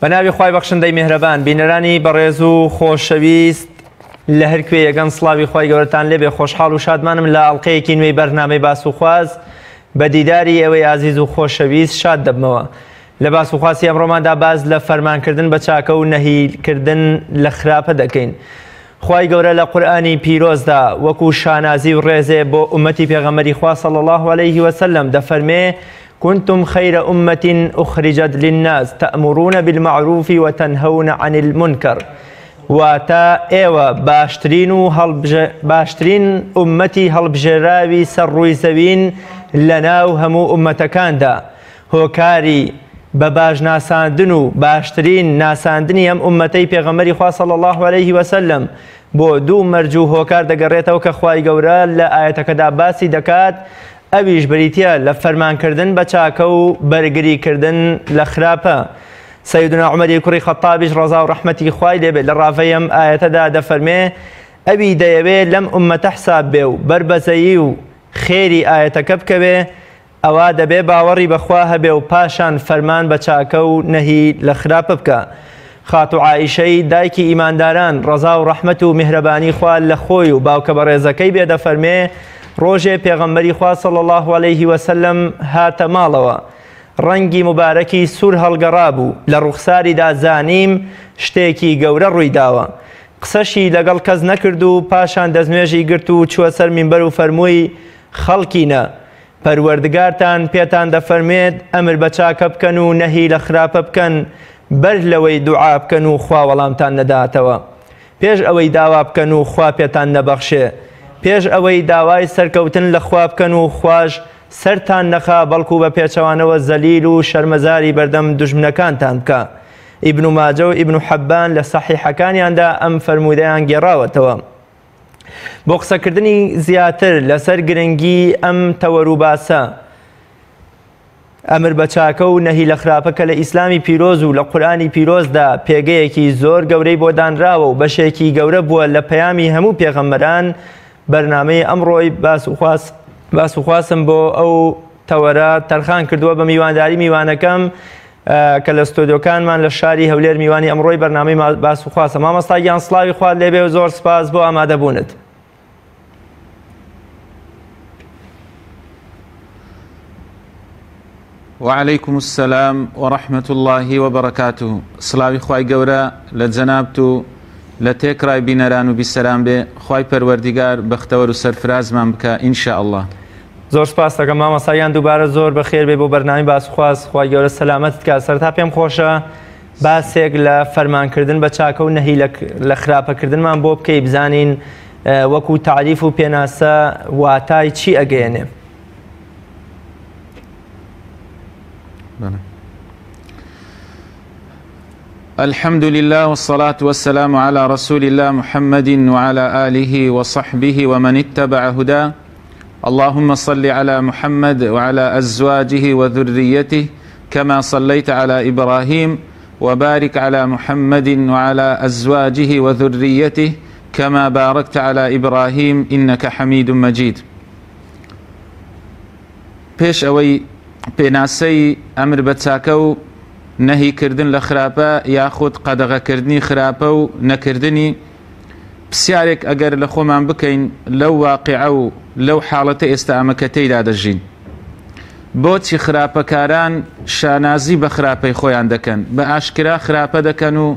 بەناوی خوای بەخشندەی میهرەبان بینەرانی بەڕێز و خۆشەویست لە هەر کوێ یەکەن سڵاوی خوای گەورەتان لێبێ. خۆشحاڵ و شادمانم لە ئەڵقەیەکی نوێی بەرنامەی باس و خواز بە دیداری ئێوەی عزیز و خۆشەویست شاد دەبمەوە. لە باس و خواسی ئەمڕۆماندا باز لە فەرمانکردن بە چاکە و نەهیکردن لە خراپە دەکەین. خوای گەورە لە قورئانی پیرۆزدا وەکو شانازی و ڕێزێ بۆ ئومەتی پێغەمبەری خوا صلی الله عليه وسلم دەفەرمێ: كنتم خير أمة أخرجت للناس تأمرون بالمعروف وتنهون عن المنكر. واتا ايوه باشترين أمتي هەڵبژێراوی سەر ڕووی زەوین لەناو هەموو ئومەتەکاندا. هۆکاری بە باش ناساندن و باشترین ناساندنی ئەم ئومەتەی پێغەمبەری خوا صلی الله عليه وسلم بۆ دوو مەرج و هۆکار دەگەڕێتەوە کە خوای گەورە لە ئاەتەکەدا باسی دەکات. ئەویش بریتە لە فەرمانکردن بە چاکە و بەرگریکردن لە خراپە. سەیدنا عومەری کوڕی خەتابیش ڕەزا و ڕەحمەتی خوای لێبێت لە ڕاوەی ئەم ئاەتەدا دەفەرمێ: ئەوی دەیەوێت لەم ئومەتە حساب بێ و بربەزەیی و خێری ئاەتەکە بکەوێ، ئەوا دەبێ باوەڕی بەخوا هەبێ و پاشان فەرمان بە چاکە و نەهی لە خراپە بکە. خاتو عائیشەی دایکی ئیمانداران ڕەزا و ڕەحمەت و میهرەبانی خوا لە خۆی و باوکە بەڕێزەکەی بێ دەفەرمێ: ڕۆژێ پێغەمبەری خوا صلی الله عليه وسلم هاتە ماڵەوە، ڕەنگی مبارەکی سوور هەڵگەڕا بوو، لە ڕوخساریدا زانیم شتێکی گەورە ڕوویداوە. قسەشی لەگەڵ کەس نەکرد و پاشان دەستنوێژی گرت و چووە سەر مینبەر و فەرمووی: خەڵکینە، پەروەردگارتان پێتان دەفەرمێت ئەمر بە چاکە بکەن و نەهی لە خراپە بکەن، بەر لەوەی دوعا بکەن و خوا وەڵامتان نەداتەوە، پێش ئەوەی داوا بکەن و خوا پێتان نەبەخشێ، پێش ئەوەی داوای سەرکەوتن لە خوا بکەن و خواش سەرتان نەخا بەڵکو بە پێچەوانەوە زەلیل و شەرمەزاری بەردەم دوژمنەکانتان بکە. ئیبن ماجە و ئیبن حەبان لە سەحیحەکانیاندا ئەم فەرموودەیان گێڕاوەتەوە. بۆ قسەکردنی زیاتر لەسەر گرنگی ئەم تەوەروباسە ئەمر بە چاکە و نەهی لە خراپە کە لە ئیسلامی پیرۆز و لە قورئانی پیرۆزدا پێگەیەکی زۆر گەورەی بۆ دانراوە و بەشێکی گەورە بووە لە پەیامی هەموو پێغەمبەران، بەرنامەی ئەمڕۆی باس و خواسم بۆ ئەو تەوەرە تەرخان کردووە بە میوانداری میوانەکەم کە لە ستۆدیۆکانمان لە شاری هەولێر میوانی ئەمڕۆی بەرنامەی باس و خواسە. مامۆستا گیان سڵاوی خوات لێبێ و زۆر سپاس بۆ ئامادەبوونت. وعليكم السلام ورحمة الله وبركاته. سڵاوی خوای گەورە لە جەنابت و لە تێکڕای بینەران و بیسەران بێ. خوای پەروەردیگار بەختەوەر و سەرفرازمان بکە ئینشاء الله. زۆر سپاس دەکەم مامۆستایان دووبارە زۆر بەخێر بێ بۆ بەرنامی باس و خواز. خوای گەورە سەلامەتت کات. سەرتا پێم خۆشە باسێک لە فەرمانکردن بە چاکە و نەهی لە خراپەکردنمان بۆ بکەی، بزانین وەکو تعریف و پێناسە واتای چی ئەگەیەنێ. الحمد لله والصلاة والسلام على رسول الله محمد وعلى آله وصحبه ومن اتبع هداه. اللهم صل على محمد وعلى أزواجه وذريته كما صليت على إبراهيم، وبارك على محمد وعلى أزواجه وذريته كما باركت على إبراهيم إنك حميد مجيد. پیش اوی پێناسەی ئەمر بە چاکە و نەهی کردن لە خراپە یاخود قەدەغەکردنی خراپە و نەکردنی پرسیارێک ئەگەر لە خۆمان بکەین لەو واقعە و لەو حاڵەتە ئێستا ئەمەکە تێیدا دەژین. بۆچی خراپەکاران شانازی بە خراپەی خۆیان دەکەن، بە ئاشکرا خراپە دەکەن و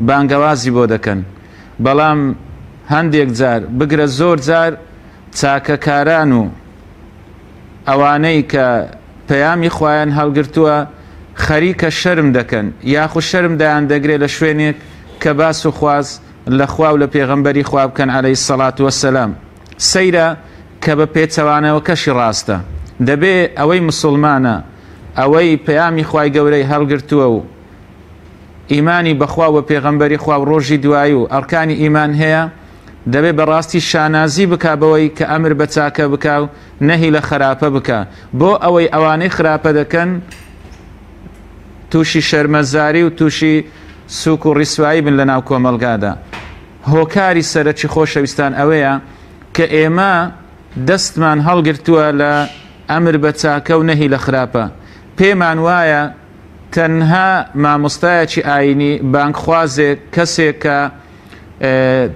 بانگەوازی بۆ دەکەن، بەڵام هەندێک جار بگرە زۆر جار چاکەکاران و ئەوانەی کە پەیامی خۆیان هەڵگرتووە خەریکە شەرم دەکەن، یاخود شەرم دایان دەگرێت لە شوێنێک کە باس و خواز لە خوا و لە پێغەمبەری خوا بکەن عەلەیهی السەڵات وەسەلام. سەیرە کە بە پێچەوانەوە کەشی ڕاستە. دەبێ ئەوەی مسلمانە، ئەوەی پەیامی خوای گەورەی هەڵگرتووە و ئیمانی بەخوا و پێغەمبەری خوا و ڕۆژی دوایی و ئەرکانی ئیمان هەیە، دەبێ بەڕاستی شانازی بکا بەوەی کە ئەمر بە چاکە بکا و نەهی لە خراپە بکە، بۆ ئەوەی ئەوانەی خراپە دەکەن تووشی شەرمەزاری و تووشی سووک و ڕیسوایی بن لە ناو کۆمەلگادا. هۆکاری سەرەکی خۆشەویستان ئەوەیە کە ئێمە دەستمان هەڵگرتووە لە ئەمر بە چاکە و نەهی لە خراپە. پێمان وایە تەنها مامۆستایەکی ئاینی بانکخوازێک کەسێک کە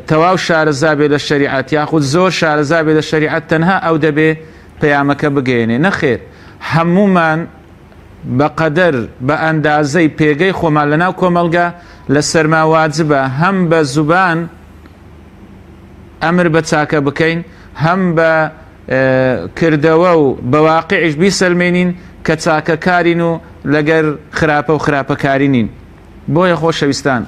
تەواو شارەزا بێ لە شەریعەت یاخود زۆر شارەزا بێ لە شەریعەت تەنها ئەو دەبێ پەیامەکە بگەێنێ. نەخێر، هەمومان بەقەدەر بە ئەندازەی پێگەی خۆمان لەناو کۆمەلگا لە سەرما واجبە هەم بە زوبان ئەمر بە چاکە بکەین، هەم بە کردەوە و بە واقعیش بیسەلمێنین کە چاکەکارین و لەگەر خراپە و خراپەکاری نین. بۆیە خۆشەویستان،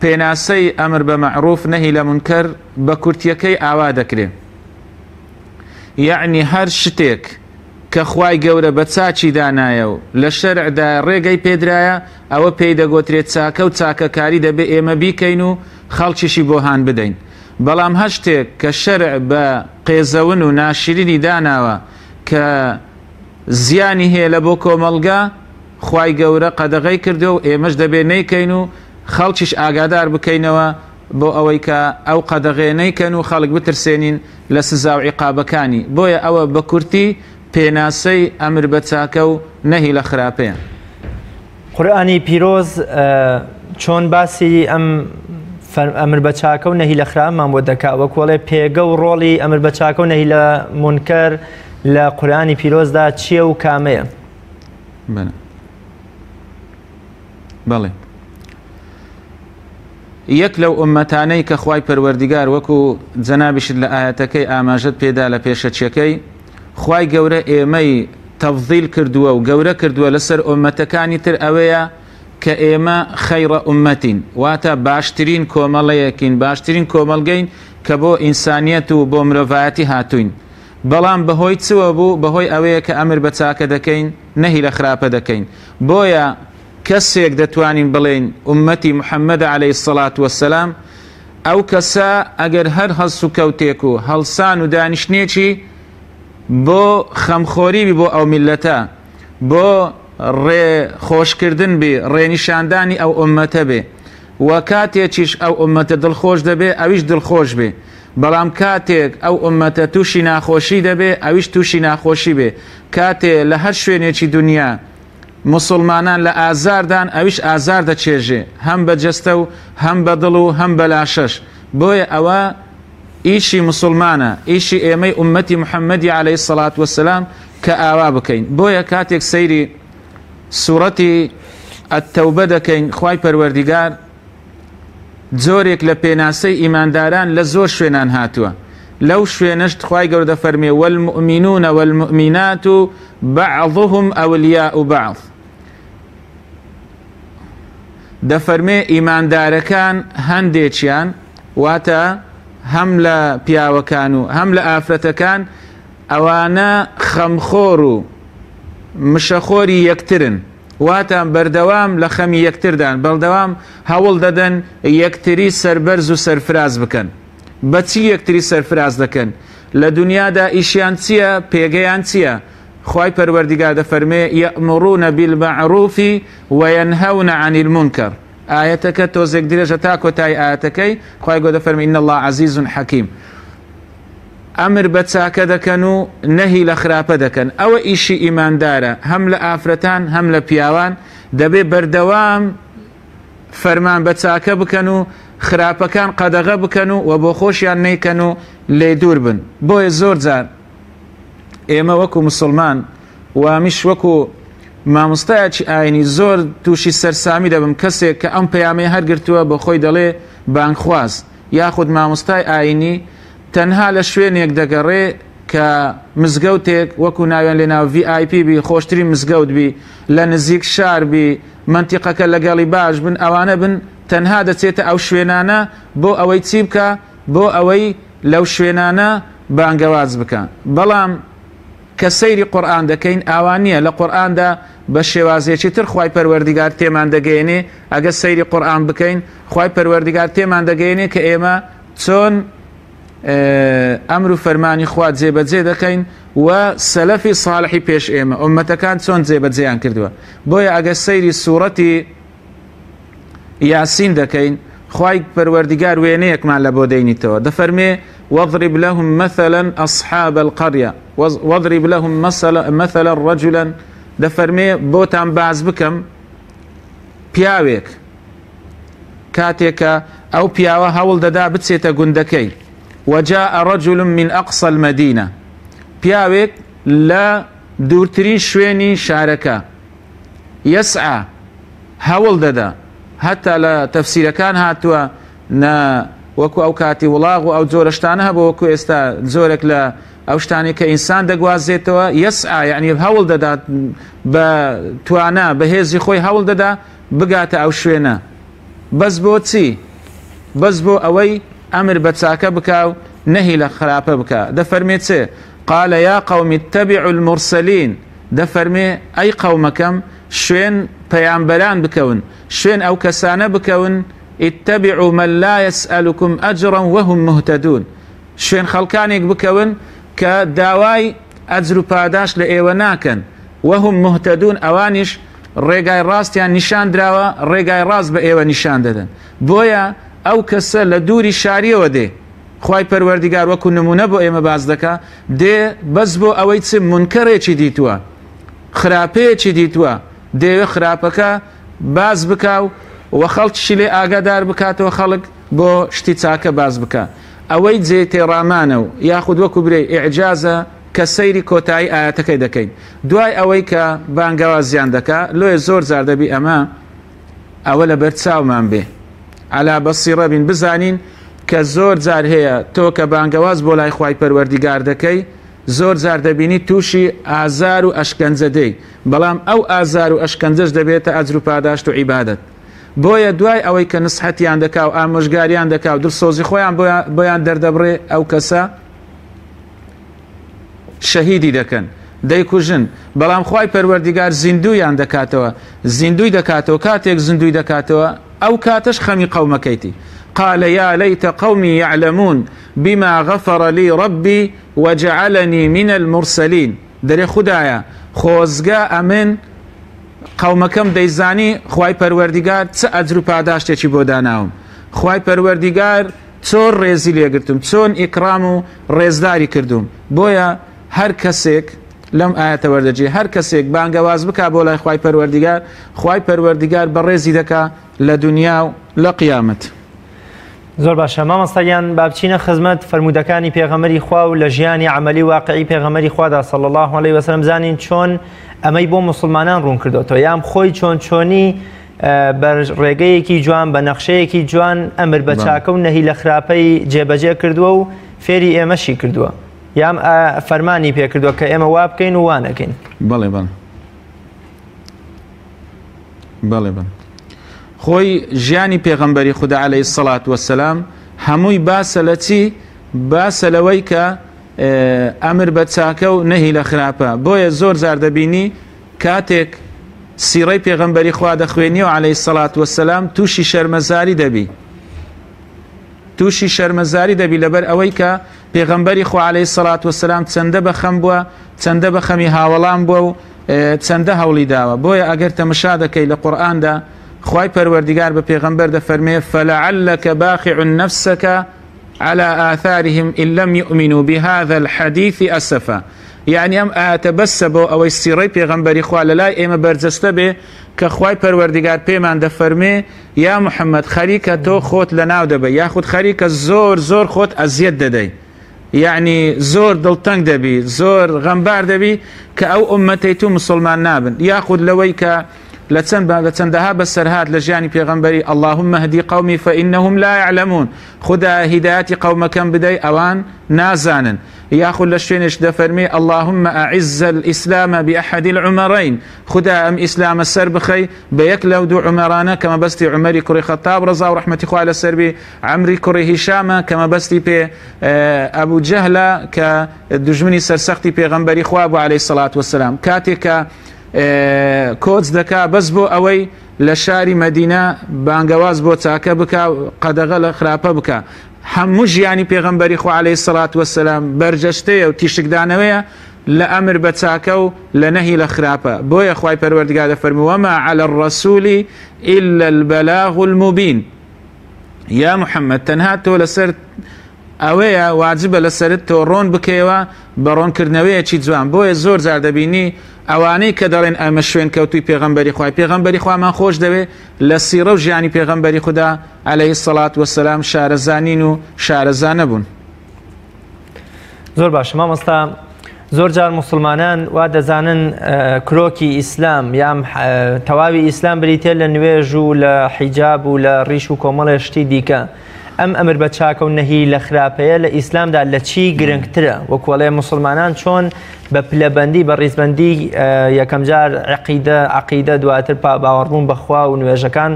پێناسەی ئەمر بە مەعروف نەهی لە منکەر بە کورتیەکەی ئاوا دەکرێت. یعنی هەر شتێک کە خوای گەورە بە چاچی دانایە و لە شەرعدا ڕێگەی پێدرایە ئەوە پێی دەگوترێت چاکە و چاکەکاری دەبێ ئێمە بیکەین و خەڵکیشی بۆ هان بدەین. بەڵام هەر شتێک کە شەرع بە قێزەون و ناشرینی داناوە کە زیانی هەیە لە بۆ کۆمەلگا، خوای گەورە قەدەغەی کردو و ئێمەش دەبێ نەیکەین و خەڵکیش ئاگادار بکەینەوە بۆ ئەوەی کە ئەو قەدەغێ نەیکەن و خەڵک بترسێنین لە سزا و عیقابەکانی. بۆیە ئەوە بە کورتی پێناسەی ئەمر بە چاکە و نەهی لە خراپەیە. قورئانی پیرۆز چۆن باسی ئەمر بە چاکە و نەهی لە خراپمان بۆ دەکات، وەکوڵێ پێگە و ڕۆڵی ئەمر بە چاکە و نەهی لە منکەر لە قورئانی پیرۆزدا چییە و کامەیە؟ بەڵێ، یەک لەو ئومەتانەی کە خوای پەروەردیگار وەکو جەنابیشت لە ئاەتەکەی ئاماژەت پێدا لە پێشەچیەکەی، خوای گەورە ئێمەی تەفضیل کردووە و گەورە کردووە لەسەر ئومەتەکانی تر ئەوەیە کە ئێمە خەیڕە ئومەتین، واتە باشترین کۆمەڵەیەکین، باشترین کۆمەلگەین کە بۆ ئینسانیەت و بۆ مرۆڤایەتی هاتوین. بەڵام بەهۆی چوە بوو؟ بەهۆی ئەوەیە کە ئەمر بە چاکە دەکەین، نەهی لە خراپە دەکەین. بۆیە کەسێک دەتوانین بڵێن ئومەتی محەممەد عەلەیهی السەڵات وەسەلام، ئەو کەسە ئەگەر هەر هەڵس و کەوتێک و هەڵسان و دانیشتێکی بۆ خەمخۆری بۆ ئەو میلەتە، بۆ ڕێخۆشکردن بێ، ڕێنیشاندانی ئەو ئومەتە بێ، و کاتێکیش ئەو ئومەتە دڵخۆش دەبێ ئەویش دڵخۆش بێ. بەڵام کاتێک ئەو ئومەتە تووشی ناخۆشی دەبێ ئەویش تووشی ناخۆشی بێ. کاتێ لە هەر شوێنێکی دنیا مسلمانان لە ئازاردان ئەویش ئازار دەچێژێ، هەم بە جەستە و هەم بە دڵ و هەم بە لاشەش. بۆیە ئەوە ئیشی مسلمانە، ئیشی ئێمەی ئومەتی محەممەدی عەلەیهی السەڵات وەسەلام کە ئاوا بکەین. بۆیە کاتێک سەیری سوورەتی ئەتەوبە دەکەین، خوای پەروەردیگار جۆرێک لە پێناسەی ئیمانداران لە زۆر شوێنان هاتووە. لەو شوێنەشت خوای گەورە دەفەرمێ وەالمؤمنون والمؤمنات بعضهم ئەولیاء بعض. دەفەرمێ ئیماندارەکان هەندێکیان، واتە هەم لە پیاوەکان و هەم لە ئافرەتەکان، ئەوانە خەمخۆر و مشەخۆری یەکترن، واتە بەردەوام لە خەمی یەکتردان، بەڵدەوام هەوڵ دەدەن یەکتری سەربەرز و سەرفراز بکەن. بەچی یەکتری سەرفراز دەکەن؟ لە دنیادا ئیشیان چییە؟ پێگەیان چییە؟ خوای پەروەردیگار دەفەرمێ یەأمڕونە بالمەعروف وەینهەونە عەن المونکەر. ئاەتەکە تۆزێک درێژە تا کۆتای ئاەتەکەی خوای گەورە دەفەرمێ ئین الله عەزیز حەکیم. ئەمر بە چاکە دەکەن و نەهی لە خراپە دەکەن. ئەوە ئیشی ئیماندارە، هەم لە ئافرەتان هەم لە پیاوان دەبێ بەردەوام فەرمان بە چاکە بکەن و خراپەکان قەدەغە بکەن و بۆ خۆشیان نەیکەن و لێ دوور بن. بۆیە زۆر جار ئێمە وەکو مسلمان وامیش وەکو مامۆستایەکی ئاینی زۆر تووشی سەرسامی دەبم کەسێک کە ئەم پەیامەیە هەرگرتووە بە خۆی دەڵێ بانکخواز یاخود مامۆستای ئاینی تەنها لە شوێنێک دەگەڕێ کە مزگەوتێک وەکو ناویان لێ ناو VIP بی، خۆشتری مزگەوت بی، لە نزیک شار بی، منتیقەکە لەگەڵی باش بن، ئەوانە بن تەنها دەچێتە ئەو شوێنانە بۆ ئەوەی چی بکە؟ بۆ ئەوەی لەو شوێنانە بانگەواز بکە. بەڵام کە سەیری قورئان دەکەین ئاوان نییە لە قورئاندا بە شێوازێکی تر خوای پەروەردیگار تێمان دەگەیەنێ. ئەگە سەیری قورئان بکەین خوای پەروەردیگار تێمان دەگەیەنێ کە ئێمە چۆن ئەمر و فەرمانی خوا جێبەجێ دەکەین و سەلەفی ساڵحی پێش ئێمە ئومەتەکان چۆن جێبەجێیان کردووە. بۆیە ئەگە سەیری سوورەتی یاسین دەکەین خوای پەروەردیگار وێنەیەکمان لە بۆ دەینیتەوە، دەفەرمێ واضرب لهم مثلا أصحاب القرية واضرب لهم مثلا رجلا، دەفەرمێ بۆتان باز بکەم پیاوێک کاتێکە ئەو پیاوە هەوڵ دەدا بچێتە گوندەکەی وجاء رجل من أقصى المدينة پیاوێک لە دوورترین شوێنی شارەکە يسعى هەوڵ دەدا هەتا لە تەفسیرەکان هاتووە وەکو ئەو کاتی وڵاغ و ئەو جۆرە شتانە هەبوو وەکو ئێستا زۆرێک لە ئەو شتانی کە ئینسان دەگوازێتەوە يسعى یعنی هەوڵ دەدا بە توانە بەهێزی خۆی هەوڵ دەدا بگاتە ئەو شوێنە بەس بۆ چی؟ بەس بۆ ئەوەی ئەمر بە چاکە بکا و نەهی لە خراپە بکە دەفەرمێ چێ قال يا قوم اتبعوا المرسلين دەفەرمێ ئەی قەومەکەم شوێن پەیامبەران بکەون شوێن ئەو کەسانە بکەون اتبعوا من لا يسألكم أجرا وهم مهتدون شوێن خەڵکانێک بکەون کە داوای ئەجر و پاداش لە ئێوە ناکەن وهم مهتدون ئەوانیش ڕێگای ڕاستیان نیشان دراوە ڕێگای ڕاست بە ئێوە نیشان دەدەن بۆیە ئەو کەسە لە دووری شاریەوە دێ خوای پەروەردیگار وەکو نمونە بۆ ئێمە باز دەکا دێ بەس بۆ ئەوەی چ منکەڕێکی دیتووە خراپەیەکی دیتووە دەیەوێ خراپەکە باز بکاو و خەڵکیشی لێ ئاگادار بکاتەوە خەڵک بۆ شتی چاکە باز بکە ئەوەی جێ تێڕامانە و یاخود وەکو برێ ئیعجازە کە سەیری کۆتایی ئاەتەکەی دەکەین دوای ئەوەی کە بانگەوازیان دەکا لۆیە زۆر جار دەبی ئەمە ئەوە لە بەر چاومان بێ عەلا بەسیرە بین بزانین کە زۆر جار هەیە تۆ کە بانگەواز بۆ لای خوای پەروەردیگار دەکەی زۆر جار دەبینی تووشی ئازار و ئەشکەنجە دەی بەڵام ئەو ئازار و ئەشکەنجەش دەبێتە ئەجر و پاداشت و عیبادەت بۆیە دوای ئەوەی کە نسحەتیان دەکا و ئامۆژگاریان دەکا و دڵسۆزی خۆیان بۆیان دەردەبڕێ ئەو کەسە شەهیدی دەکەن دەیکوژن بەڵام خوای پەروەردیگار زیندویان دەکاتەوە زیندوی دەکاتەوە کاتێک زیندوی دەکاتەوە ئەو کاتەش خەمی قەومەکەیتی قال يا ليت قومي يعلمون بما غفر لي ربي وجعلني من المرسلين دري خدايا خۆزگا ئەمن قەومەکەم دەیزانی خوای پەروەردیگار چ ئەجر و پاداشتێکی بۆ داناوم خوای پەروەردیگار چۆن ڕێزی لێگرتم چۆن ئیکرام و ڕێزداری کردوم بۆیە هەر کەسێک لەم ئاەتە وەردەجێ هەر کەسێک بانگەواز بکا بۆ لای خوای پەروەردیگار خوای پەروەردیگار بە ڕێزی دەکا لە دنیا و لە قیامەت زۆر باشە مامۆستایان با بچینە خزمەت فەرمودەکانی پێغەمبەری خوا و لە ژیانی عەمەلی واقعی پێغەمبەری خوادا صلی الله علیه و سلم زانین چۆن ئەمەی بۆ مسلمانان ڕوون کردوتەوە یام خۆی چۆن چۆنی بە ڕێگەیەکی جوان بە نەخشەیەکی جوان ئەمر بە چاکە و نەهی لە خراپەی جێبەجێ کردووە و فێری ئێمەشی کردووە یام فەرمانی پێ کردووە کە ئێمە وا بکەین و وا نەکەین بەڵێ بەڵێ خۆی ژیانی پێغەمبەری خوددا عەلەیهی سەڵات وەسەلام هەمووی باسە لە چی باسە لەوەی کە ئەمر بە چاکە و نەهی لە خراپە بۆیە زۆر جار دەبینی کاتێک سیرەی پێغەمبەری خوا دەخوێنی و عەلەیهی سەڵات وەسەلام تووشی شەرمەزاری دەبی لەبەر ئەوەی کە پێغەمبەری خوا عەلەیهی سەڵات وەسەلام چەندە بەخەم بووە چەندە بەخەمی هاوڵان بووە و چەندە هەوڵی داوە بۆیە ئەگەر تەمەشا دەکەی لە قورئاندا خوای پەروەردیگار بە پێغەمبەر دەفەرمێ فلعلك باخع نفسك على آثارهم إن لم يؤمنوا بهذا الحديث أسفا يعني ئەم ئاەتە بەسە بۆ ئەوەی سیرەی پێغەمبەری خوا لە لای ئێمە بەرجەستە بێ کە خوای پەروەردیگار پێمان دەفەرمێ یا محەممەد خەریکە تۆ خۆت لە ناو دەبە یاخود خەریکە زۆر خۆت ئەزیەت دەدەی یعنی زۆر دڵتەنگ دەبی زۆر غەمبار دەبی کە ئەو ئومەتەی تو مسلمان نابن یاخود لەوەی کە لە چەندەها بەسەرهات لە ژیانی پێغەمبەری اللهم اهدی قومی فإنهم لا يعلمون خدا هیدایەتی قەومەکەم بدەی ئەوان نازانن یاخود لە شوێنش دەفەرمێ اللهم أعز الإسلام بأحد العمرين خدا ئەم ئیسلامە سەر بخەی بە یەک لەو دوو عومەرانە کە مەبەستی عومەری کوڕی خەتاب ڕەزا و ڕەحمەتی خوا لەسەر بێ عەمری کوڕی هیشامە کە مەبەستی پێ ئەبوو جەهلە کە دوژمنی سەرسەختی پێغەمبەری خوا بوو عەلەیهی سەڵات وەسەلام کاتێک کە کۆچ دەکا بەس بۆ ئەوەی لە شاری مەدینە بانگەواز بۆ چاکە بکە قەدەغە لە خراپە بکە هەموو ژیانی پێغەمبەری خوا عەلەیهی سەڵات وەسەلام بەرجەستەیە و تیشکدانەوەیە لە ئەمر بە چاکە و لە نەهی لە خراپە بۆیە خوای پەروەردیگار دەفەرمێ وما على الرسول إلا البلاغ المبين یا محەممەد تەنها تۆ لەسەر ئەوەیە واجبە لەسەرت تۆ ڕۆن بکەیەوە بە ڕۆنکردنەوەیەکی جوان بۆیە زۆر جار دەبینی ئەوانەی کە دەڵێن ئەمە شوێن کەوتوی پێغەمبەری خوای پێغەمبەری خوامان خۆش دەوێت لە سیرە و ژیانی پێغەمبەری خوددا عەلەیهی سەڵات وەسەلام شارەزانین و شارەزان نەبوون. زۆر باش مامۆستا، زۆر جار مسلمانان وا دەزانن کرۆکی ئیسلام یان تەواوی ئیسلام بریتێ لە نوێژ و لە حیجاب و لە ڕیش و کۆمەڵێ شتی دیکە. ئەم ئەمر بە چاکە و نەهی لە خراپەیە لە ئیسلامدا لە چی گرنگترە؟ وەکوڵێ مسلمانان چۆن بە پلەبەندی بە ڕیزبەندی یەکەم جار عەقیدە دواتر باوەڕبوون بەخوا و نوێژەکان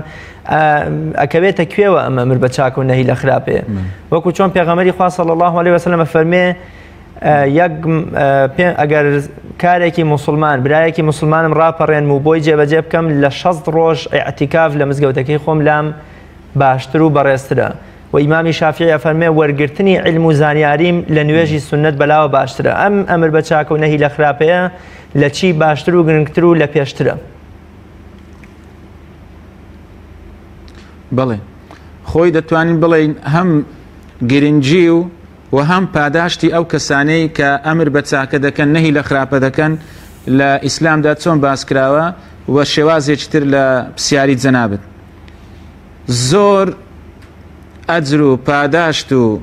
ئەکەوێتە کوێوە ئەم ئەمر بە چاکە و نەهی لە خراپەیە؟ وەکو چۆن پێغەمبەری خوا صلی الله علیه وسلم فەرمێ ئەگەر کارێکی مسلمان برایەکی مسلمانم ڕاپەڕێن و بۆی جێبەجێ بکەم لە 60 ڕۆژ ئیعتیکاف لە مزگەوتەکەی خۆم لام باشتر و بەڕێزترە. و ئیمامی شافعی فەرمێ وەرگرتنی علم و زانیاریم لە نوێژی سنت بەلاوە باشترە. ئەم ئەمر بە چاکە و نەهی لە خراپەیە لە چی باشتر و گرنگتر و لە پێشترە؟ بڵێ خۆی دەتوانین بڵێین هەم گرنگی و هەم پاداشتی ئەو کەسانەی کە ئەمر بە چاکە دەکەن نەهی لە خراپە دەکەن لە ئیسلامدا چۆن باسکراوە و شێوازێکی تر لە پرسیاری جەنابەت. زۆر ئەجر و پاداشت و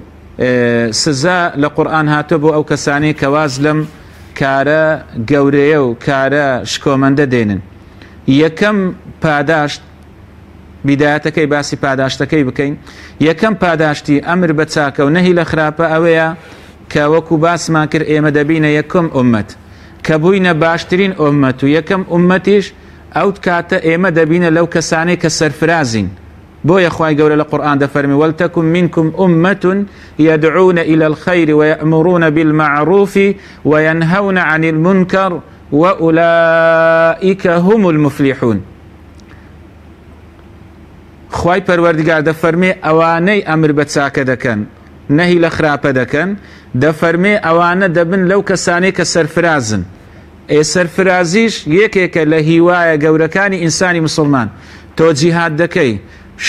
سزا لە قورئان هاتۆ بۆ ئەو کەسانەی کە واز لەم کارە گەورەیە و کارە شکۆمەندە دێنن. یەکەم پاداشت بیدایەتەکەی باسی پاداشتەکەی بکەین. یەکەم پاداشتی ئەمر بە چاکە و نەهی لە خراپە ئەوەیە کە وەکو باسمان کرد ئێمە دەبینە یەکەم ئومەت کە بووینە باشترین ئومەت و یەکەم ئومەتیش ئەو کاتە ئێمە دەبینە لەو کەسانەی کە سەرفرازین. بۆیە خوای گەورە لە قورئان دەفەرمی وەلتەکن منکم ئومەة یەدعون إلى الخير ويأمرون بالمعروف وينهون عن المنكر وأولئك هم المفلحون. خوای پەروەردگار دەفەرمێ ئەوانەی ئەمر بە چاکە دەکەن نەهی لە خراپە دەکەن دەفەرمێ ئەوانە دەبن لەو کەسانەی کە سەرفرازن. سەرفرازیش یەکێکە لە هیوایە گەورەکانی ئینسانی مسلمان. تۆ جیهاد دەکەی،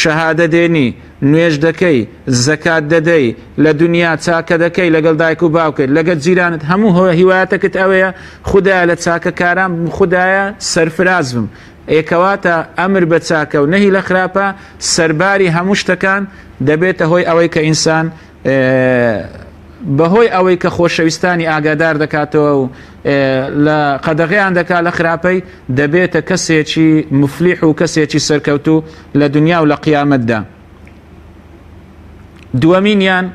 شەهادە دێنی، نوێژ دەکەی، زەکات دەدەی، لە دنیا چاکە دەکەی لەگەڵ دایک و باوکت لەگەڵ جیرانت هەموو هیوایەتەکەت ئەوەیە خوددایە لە چاکەکاران خوددایە سەرفراز بم. ئێکەواتە ئەمر بە چاکە و نەهی لە خراپە سەرباری هەموو شتەکان دەبێتە هۆی ئەوەی کە ئینسان بەهۆی ئەوەی کە خۆشەویستانی ئاگادار دەکاتەوە و لە قەدەغەیان دەکات لە خراپەی دەبێتە کەسێکی مفلیح و کەسێکی سەرکەوتو لە دنیا و لە قیامەتدا. دووەمینیان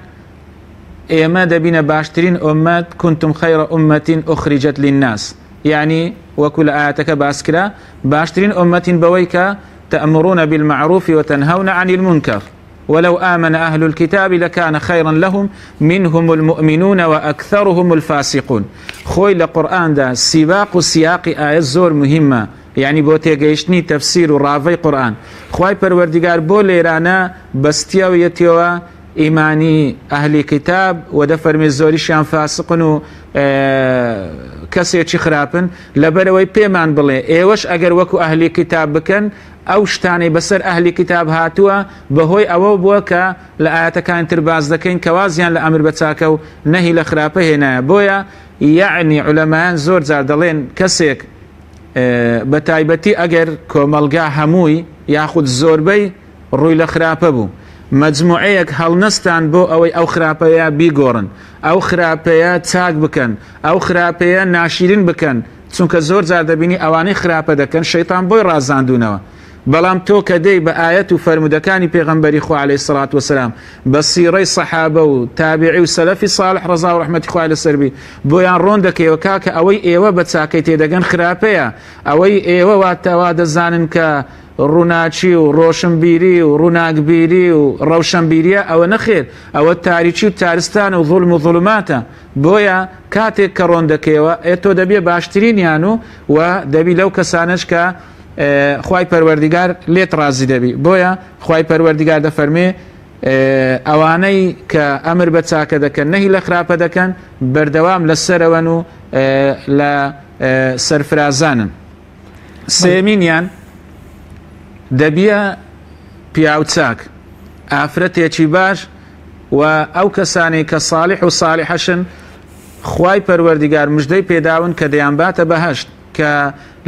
ئێمە دەبینە باشترین ئومەت كنتم خير أمة أخرجت للناس، یعنی وەکو لە ئاەتەکە باسکرا باشترین ئومەتین بەوەی کە تأمرون بالمعروف وتنهون عن المنكر ولو آمن أهل الكتاب لكان خيرا لهم منهم المؤمنون وأكثرهم الفاسقون. خوي لقرآن دا سباق وسياق آيات زور مهمة، يعني بۆ تێگەیشتنی تەفسیر و ڕاوەی قورئان. خوای پەروەردگار بۆ لێرانە بەستیا و یەتیەوە ئیمانی ئەهلی کتاب و دەفەرمێ زۆریشیان فاسقن و کەسێکی خراپن لەبەرەوەی پێمان بڵێ ئێوەش ئەگەر وەکو ئەهلی کتاب بکەن ئەو شتانەی بەسەر ئەهلی کتاب هاتووە بەهۆی ئەوە بووە کە لە ئاەتەکان تر باز دەکەین کەوازیان لە ئەمر بە چاکە و نەهی لە خراپە هێنایە. بۆیە یعنی عولەمایان زۆر جار دەڵێن کەسێک بە تایبەتی ئەگەر کۆمەلگا هەمووی یاخود زۆربەی ڕووی لە خراپە بوو مجموعەیەک هەڵنەستان بۆ ئەوەی ئەو خراپەیە بیگۆڕن، ئەو خراپەیە چاک بکەن، ئەو خراپەیە ناشیرین بکەن، چونکە زۆر جار دەبینی ئەوانەی خراپە دەکەن شەیطان بۆی ڕازاندونەوە. بەڵام تۆ کە دەی بە ئاەت و فەرمودەکانی پێغەمبەری خوا عەلەیهی سەڵات وسەلام بە سیرەی سەحابە و تابعی و سەلەفی صالح ڕەزا و ڕەحمەتی خوای لەسەر بی بۆیان ڕۆن دەکەیەوە کاکە ئەوەی ئێوە بە چاکەی تێدەگەن خراپەیە، ئەوەی ئێوە واتەوا دەزانن کە ڕووناچی و ڕۆشنبیری و ڕووناکبیری و ڕەوشەنبیریە ئەوە نەخێر، ئەوە تاریکی و تارستان و ظولم و ظولماتە. بۆیە کاتێک کە ڕۆن دەکەیەوە تۆ دەبێ باشترینیان و دەبی لەو کەسانش کە خوای پەروەردگار لێت ڕازی دەبی. بۆیە خوای پەروەردگار دەفەرمێ ئەوانەی کە ئەمر بە چاکە دەکەن نەهی لە خراپە دەکەن بەردەوام لەسەرەوەن و لە سەرفرازانن. سێمینیان دەبیە پیاوچاک ئافرەتێکی باش و ئەو کەسانی کە ساڵح و ساڵحەشن خوای پەروەردگار مژدەی پێداون کە دەیان باتە بەهەشت کە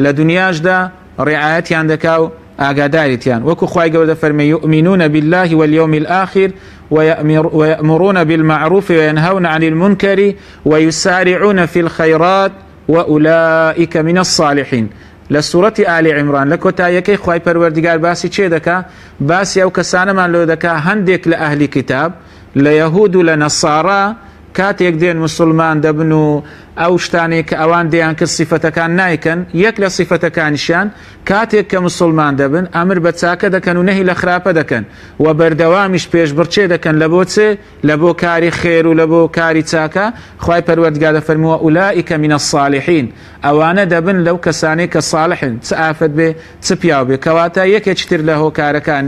لە دنیاشدا ڕعایەتیان دەکا و ئاگاداریتیان وەکو خوای گەورە دەفەرمێ یؤمنون بالله واليوم الآخر ويأمرون بالمعروف وينهون عن المنكر ويسارعون في الخيرات وأولئك من الصالحين. لسورة آل عمران لكوتایەکەی خوای پەروەردیگار باسی چێ دەکا؟ باسی ئەو کەسانەمان لۆ دەکا هەندێک لە ئەهلی کتاب لە یەهود و لە نەسارا کاتێک دێن مسلمان دەبن و ئەو شتانێک کە ئەوان دەیان کرد سیفەتەکان نایکەن یەک لە سیفەتەکانیشیان کاتێک کە مسلمان دەبن ئەمر بە چاکە دەکەن و نەهی لە خراپە دەکەن و بەردەوامیش پێشبڕچێ دەکەن لە بۆ چێ لە بۆ کاری خێر و لە بۆ کاری چاکە خوای پەروەردگار دەفەرمووە ئولائیکە من الصالحین ئەوانە دەبن لەو کەسانەی کە صالحن چ ئافەت بێ چ پیاو بێ کەواتە یەکێکی تر لە هۆکارەکان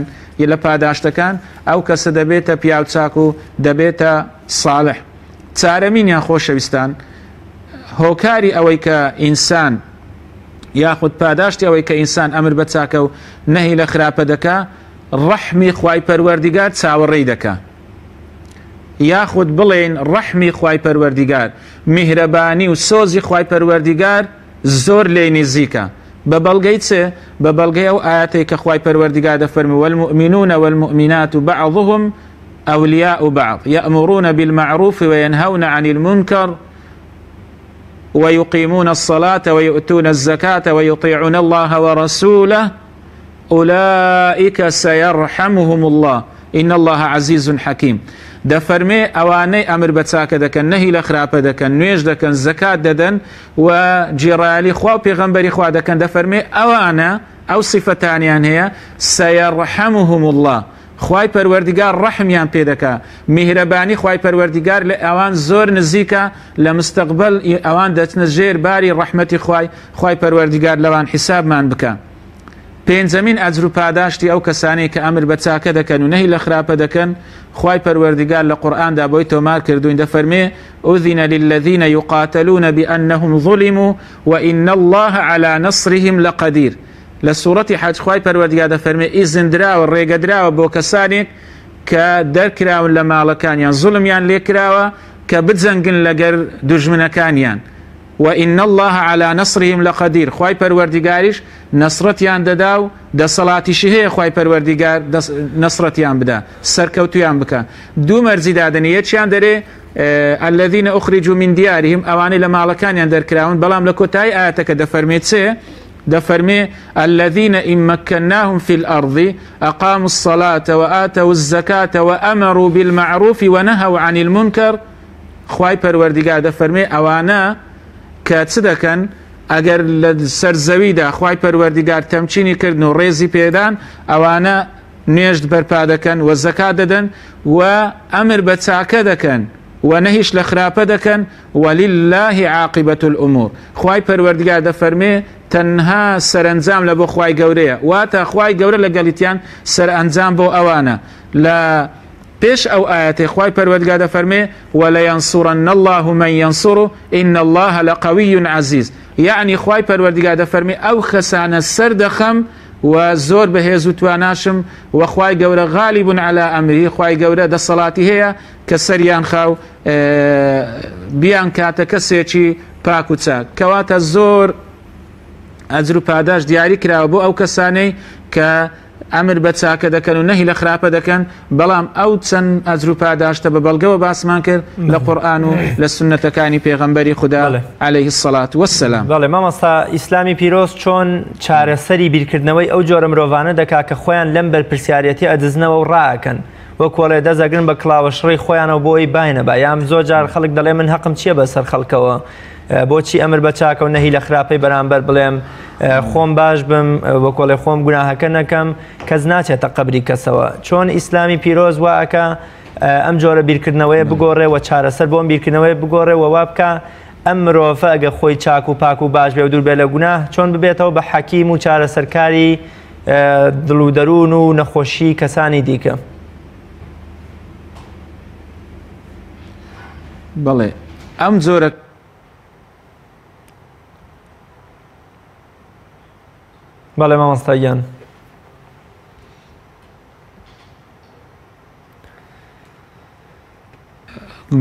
لە پاداشتەکان ئەو کەسە دەبێتە پیاو چاک و دەبێتە صالح. چارەمینیان خۆشەویستان هۆکاری ئەوەی کە ئینسان یاخود پاداشتی ئەوەی کە ئینسان ئەمر بە چاکە و نەهی لە خراپە دەکا ڕەحمی خوای پەروەردیگار چاوەڕێی دەکا یاخود بڵێن ڕەحمی خوای پەروەردیگار میهرەبانی و سۆزی خوای پەروەردیگار زۆر لێی نزیکە بە بەڵگەی چێ بە بەڵگەی ئەو ئاەتەی کە خوای پەروەردیگار دەفەرمێ والمؤمنون والمؤمنات بعضهم أولياء بعض يأمرون بالمعروف وينهون عن المنكر ويقيمون الصلاة ويؤتون الزكاة ويطيعون الله ورسوله أولئك سيرحمهم الله إن الله عزيز حكيم. دەفەرمێ ئەوانەی ئەمر بە چاکە دەکەن نەهی لە خراپە دەکەن نوێژ دەکەن زەکات دەدەن و جێڕایەلی خوا و پێغەمبەری خوا دەکەن دەفەرمێ ئەوانە ئەو سیفەتانیان هەیە سەیەڕحەمهم الله خوای پەروەردیگار ڕەحمیان پێ دەکا میهرەبانی خوای پەروەردیگار لە ئەوان زۆر نزیکە لە مستەقبل ئەوان دەچنە ژێر باری ڕەحمەتی خوای پەروەردیگار لەوان حیسابمان بکە. پێنجەمین ئەجر و پاداشتی ئەو کەسانەی کە ئەمر بە چاکە دەکەن و نەهی لە خراپە دەکەن خوای پەروەردیگار لە قورئاندا بۆی تۆمار کردوین دەفەرمێ ئوذینە للذین یقاتلون بأنهم ظلموا وإن الله على نصرهم لقدیر. لە سوورەتی حەج خوای پەروەردیگار دەفەرمێ ئیزندراوە ڕێگەدراوە بۆ کەسانێک کە دەرکراون لە ماڵەکانیان زوڵمیان لێکراوە کە بجەنگن لەگەر دوژمنەکانیان وإن الله على نصرهم لقدیر. خوای پەروەردیگاریش نەسرەتیان دەدا و دەسەڵاتیشی هەیە خوای پەروەردیگار نەسرەتیان بدا سەرکەوتویان بکە. دوو مەرجی دادنی یەکیان دەرێ الذين أخرجوا من ديارهم ئەوانەی لە ماڵەکانیان دەرکراون بەڵام لە کۆتایی ئاەتەکە دەفەرمێت چێ دەفەرمێ الذين إن مكناهم في الأرض أقاموا الصلاة وآتوا الزكاة وأمروا بالمعروف ونهوا عن المنكر. خوای پەروەردیگار دەفەرمێ ئەوانە کە چ دەکەن ئەگەر لە سەرزەویدا خوای پەروەردیگار تەمچینی کردن و ڕێزی پێدان ئەوانە نوێژ بەرپا دەکەن و زەکات دەدەن و ئەمر بە چاکە دەکەن و نەهیش لە خراپە دەکەن ولله عاقبة الأمور. خوای پەروەردیگار دەفەرمێ تەنها سەرنجام لە بۆ خوای گەورەیە واتە خوای گەورە لە گەڵیتیان سەرئەنجام بۆ ئەوانە. لە پێش ئەو ئاەتەی خوای پەروەردیگار دەفەرمێ ولينصرن الله من ينصره إن الله لقوي عزيز. یعنی خوای پەروەردیگار دەفەرمێ ئەو خەسانە سەردەخەم و زۆر بەهێز و تواناشم و خوای گەورە غالب على ئەمری خوای گەورە دەسەڵاتی هەیە کە سەریان خاو بیان کاتە کەسێکی پاک و چاک. کەواتە زۆر ئەجر و پاداش دیاری کراوە بۆ ئەو کەسانەی کە ئەمر بە چاکە دەکەن و نەهی لە خراپە دەکەن بەڵام ئەو چەند ئەجر و پاداشتە بە بەڵگەوە باسمان کرد لە قورئان و لە سنەتەکانی پێغەمبەری خوددا عەلەیه الصلاة والسلام. بەڵێ مامۆستا ئیسلامی پیرۆز چۆن چارەسەری بیرکردنەوەی ئەو جۆرە مرۆڤانە دەکا کە خۆیان لەم بەرپرسیارەتی ئەدزنەوە و ڕائەکەن وەکوڵێ دەزەگرن بە کڵاوەشڕی خۆیانەوە بۆی باینەبە یام زۆر جار خەڵک دەڵێ من حەقم چییە بەسەر خەڵکەوە بۆچی ئەمر بە چاکە و نەهی لە خراپەی بەرامبەر بڵێم خۆم باش بم وەکۆڵێ خۆم گوناهەکە نەکەم کەس ناچێتە قەبری کەسەوە. چۆن ئیسلامی پیرۆز واکە ئەم جۆرە بیرکردنەوەی بگۆڕێ و چارەسەر بۆم بیرکردنەوەی بگۆڕێ و وا بکە ئەم مرۆڤە ئەگە خۆی چاک و پاک و باش بێ و دوور بێ لە گوناه چۆن ببێتەوە بە حەکیم و چارەسەرکاری دڵ و دەروون و نەخۆشی کەسانی دیکە. بەڵێ ئەم جۆرە بەڵێ مامۆستاییان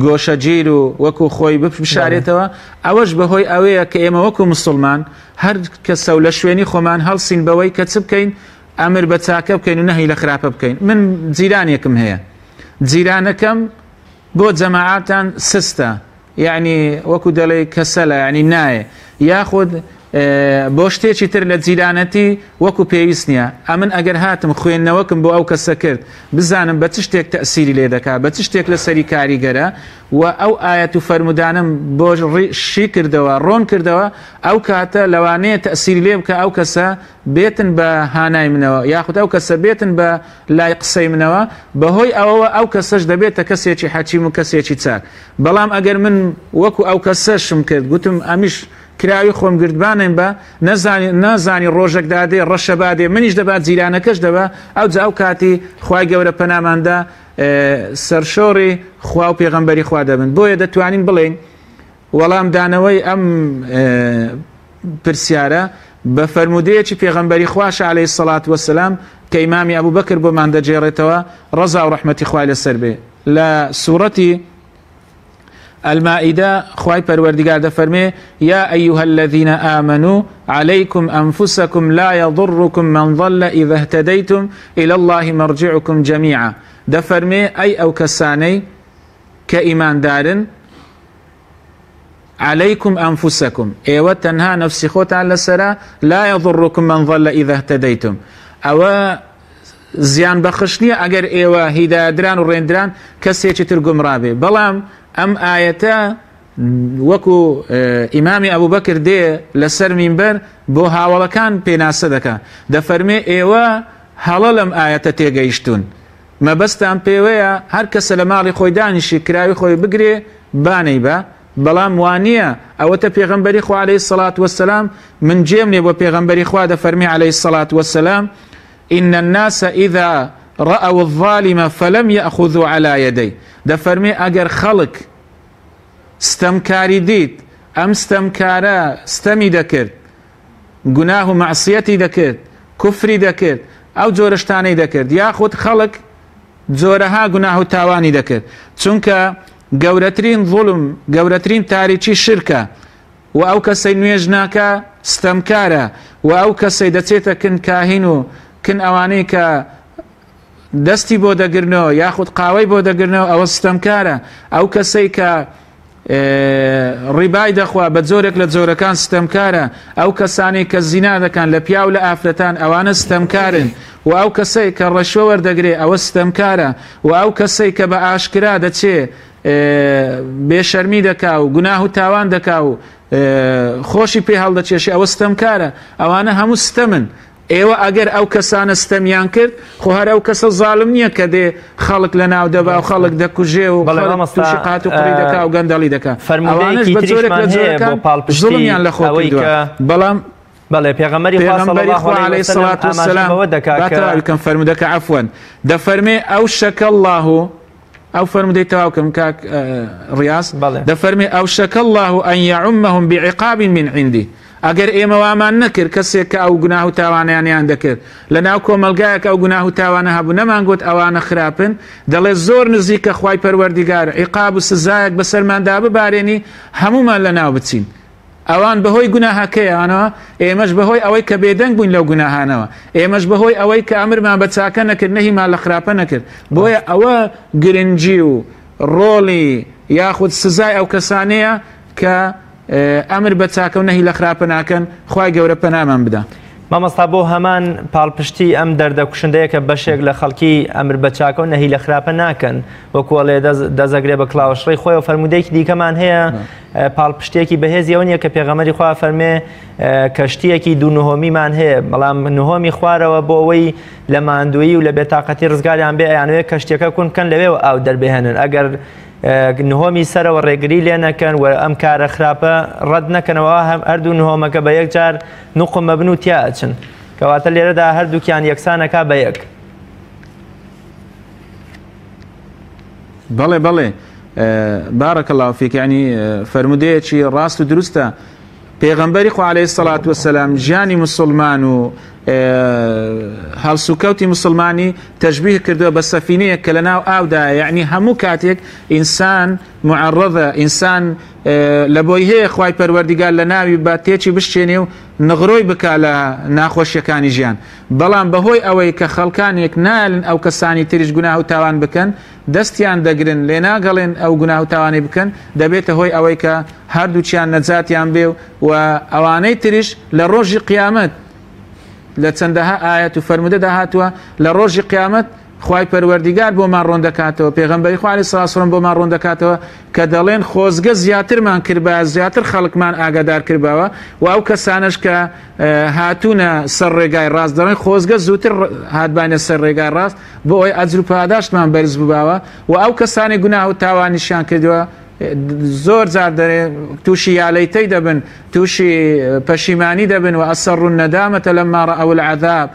گۆشەگیر و وەکو خۆی بشارێتەوە ئەوەش بەهۆی ئەوەیە کە ئێمە وەکو مسلمان هەر کەسە و لە شوێنی خۆمان هەڵسین بەوەی کە چ بکەین ئەمر بە چاکە بکەین و نەهی لە خراپە بکەین. من جیرانێکم هەیە، جیرانەکەم بۆ جەماعاتان سستە، یعنی وەکو دەڵێ کەسەلە، ینی نایە، یاخود بۆ شتێکی تر لە جیرانەتی وەکو پێویست نییە. ئەمن ئەگەر هاتم خوێندنەوەکم بۆ ئەو کەسە کرد بزانم بە چ شتێک تەسیری لێ دەکات، بە چ شتێک لە سەری کاریگەرە و ئەو ئاەت و فەرمودانم بۆ شی کردەوە ڕۆن کردەوە، ئەو کاتە لەوانەیە تەسیری لێ بکە ئەو کەسە بێتن بە هانای منەوە، یاخود ئەو کەسە بێتن بە لای قسەی منەوە، بەهۆی ئەوەوە ئەو کەسەش دەبێتە کەسێکی حەکیم و کەسێکی چاک. بەڵام ئەگەر من وەکو ئەو کەسەشم کرد گوتم ئەمیش کراوی خۆم گردبانم بە نازانی ڕۆژێک دادێ ڕەشە بادێ منیش دەبات جیرانەکەش دەبە، ئەو جا ئەو کاتی خوای گەورە پەناماندا سەرشۆڕی خوا و پێغەمبەری خوا دەبن. بۆیە دەتوانین بڵێن وەڵام دانەوەی ئەم پرسیارە بە فەرمودەیەکی پێغەمبەری خواشە عەلەیهی سەڵات وەسەلام کە ئیمامی ئەبوو بەکر بۆمان دەجێڕێتەوە ڕەزا و ڕەحمەتی خوای لەسەر بێ. لە سوورەتی المائدة خواهي پروردگار دفرمي يا أيها الذين آمنوا عليكم أنفسكم لا يضركم من ضل إذا اهتديتم إلى الله مرجعكم جميعا. دفرمي أي أو كساني كإيمان دارن عليكم أنفسكم ايوه تنها نفسي خوت على السرا لا يضركم من ضل إذا اهتديتم أو زيان بخشنية أجر ايوه هدادران وريندران كسيتي ترقم رابي بلام ئەم ئاەتە وەکو ئیمامی ئەبوو بەکر دێ لەسەر مینبەر بۆ هاوڵەکان پێناسە دەکا، دەفەرمێ ئێوە هەڵە لەم ئاەتە تێگەیشتون، مەبەستان پێوەیە هەر کەسە لە ماڵی خۆی دانیشی کراوی خۆی بگرێ بانەی بە، بەڵام وانە ئەوەتە پێغەمبەری خوا عەلەیهی سەڵات وەسەلام من جێم لێ بۆ پێغەمبەری خوا دەفەرمێ عەلەیهی سەڵات وەسەلام إن الناس إذا رأوا الظالم فلم يأخذوا على يديه. دفرمي أجر خلق استمكاري ديت أم استمكارا استمي دكرت جناه معصيتي دكرت كفري دكرت أو جورشتاني دكرت ياخد خلق جورها جناه تاواني دكرت چونك جورترين ظلم جورترين تاريخي شركة وأو كسي نويجناكا استمكارا وأو كسي دتيتا كن كاهنو كن أوانيكا دەستی بۆ دەگرنەوە یاخود قاوەی بۆ دەگرنەوە ئەوە ستەمکارە، ئەو کەسەی کە ڕیبای دەخوا بە جۆرێک لە جۆرەکان ستەمکارە، ئەو کەسانی کە زینا دەکەن لە پیا و لە ئافرەتان ئەوانە ستەمکارن، و ئەو کەسەی کە ڕەشوە وەردەگرێ ئەوە ستەمکارە، و ئەو کەسەی کە بە ئاشکرا دەچێ بێشەرمی دەکا و گوناه و تاوان دەکا و خۆشی پێ هەڵدەچێشی ئەوە ستەمکارە، ئەوانە هەموو ستەمن. ئێوە ئەگەر ئەو کەسانە ستەمیان کرد خۆ هەر ئەو کەسە زاڵم نییە کە دێ خەڵک لە ناو دەبا و خەڵک دەکوژێ و تووشی قات و قڕی دەکا و گەندەڵی دەکا، ئەوانش بە جۆرێک لە جۆرەکان زوڵمیان لە خۆ کردووە. بەڵام بەڵێ پێغەمبەری خوا عەلەیهی سەڵات وەسەلام باتەواویکەم فەرمودەکە عەفوەن دەفەرمێ ئەو شەکە الله ئەو فەرمودەی تەواوکەم کاک ڕیاس دەفەرمێ ئەو شەکە الله ئەن یەعومەهم بعقاب من عندی. ئەگەر ئێمە وامان نەکرد کەسێک کە ئەو گوناه و تاوانیانیان دەکرد لە ناو کۆمەلگایەک ئەو گوناه و تاوانە هەبوو نەمانگوت ئەوانە خراپن، دەڵێ زۆر نزیکە خوای پەروەردیگار عیقاب و سزایەک بەسەرماندا ببارێنی هەمومان لە ناو بچین. ئەوان بەهۆی گوناهەکەیانەوە، ئێمەش بەهۆی ئەوەی کە بێدەنگ بووین لەو گوناهانەوە، ئێمەش بەهۆی ئەوەی کە ئەمرمان بە چاکە نەکرد نەهیمان لە خراپە نەکرد. بۆیە ئەوە گرنگی و ڕۆڵی یاخود سزای ئەو کەسانەیە کە ئەمر بە چاکە و نەهی لە خراپە ناکەن. خوای گەورە پەنامان بدە. مامۆستا بۆ هەمان پاڵپشتی ئەم دەردەکوشندەیە کە بەشێک لە خەڵکی ئەمر بە چاکە و نەهی لە خراپە ناکەن وەکوڵێ دەزەگرێ بە کلااوشڕی خۆی و فەرمودەیەکی دیکەمان هەیە پاڵپشتێکی بەهێزیەوە نیە کە پێغەمبەری خوا فەرمێ کەشتیەکی دوو نهۆمیمان هەیە، بەڵام نهۆمی خوارەوە بۆ ئەوەی لە ماندووی و لە بێتاقەتی ڕزگاریان بێ ئەیانوێ کەشتیەکە کون بکەن لەوێ ئاو دەربێهێنن، ئەگەر نهۆمی سەرەوە ڕێگری لێ نەکەن و ئەم کارە خراپە ڕەت نەکەنەوە هەردوو نهۆمەکە بە یەک جار نوقم مەبن و تیا ئەچن، کەواتە لێرەدا هەردووکیان یەکسانەکە بە یەک. بەڵێ بارەکە الله فیک، یعنی فەرمودەیەکی ڕاست و دروستە. پێغەمبەری خوا عەلەیهی سەڵات وەسەلام ژیانی مسلمان و هەڵسوکەوتی مسلمانی تەشبیه کردووە بە سەفینەیەک کە لە ناو ئاودایە، یعنی هەموو کاتێک ئینسان معەڕەضە، ئینسان لە بۆی هەیە خوای پەروەردیگار لە ناوی با تێکی بشتێنێ و نغڕۆی بکا لە ناخۆشیەکانی ژیان. بەڵام بەهۆی ئەوەی کە خەڵکانێک نالن ئەو کەسانی تریش گوناه و تاوان بکەن، دەستیان دەگرن لێ ناگەڵێن ئەو گوناه و تاوانی بکەن، دەبێتە هۆی ئەوەی کە هەردووچیان نەجاتیان بێ و ئەوانەی تریش لە ڕۆژی قیامەت لە چەندەها ئاەت و فەرمودەدا هاتووە لە ڕۆژی قیامەت خوای پەروەردیگار بۆمان ڕۆن دەکاتەوە، پێغەمبەری خوا عەلەیهی سەڵات وەسەلام بۆمان ڕۆن دەکاتەوە کە دەڵێن خۆزگە زیاترمان کردبا، زیاتر خەڵکمان ئاگادار کردباوە و ئەو کەسانش کە هاتوونە سەر ڕێگای ڕاست دەڵێن خۆزگە زووتر هاتبانە سەر ڕێگای ڕاست بۆ ئەوەی ئەجر و پاداشتمان بەرز بباوە و ئەو کەسانی گوناه و تاوانیشیان کردووە زۆر جار دەرێ تووشی یالیتەی دەبن، تووشی پەشیمانی دەبن و ئەسەڕ النەدامەتە لەمما ڕەئەو العەذاب،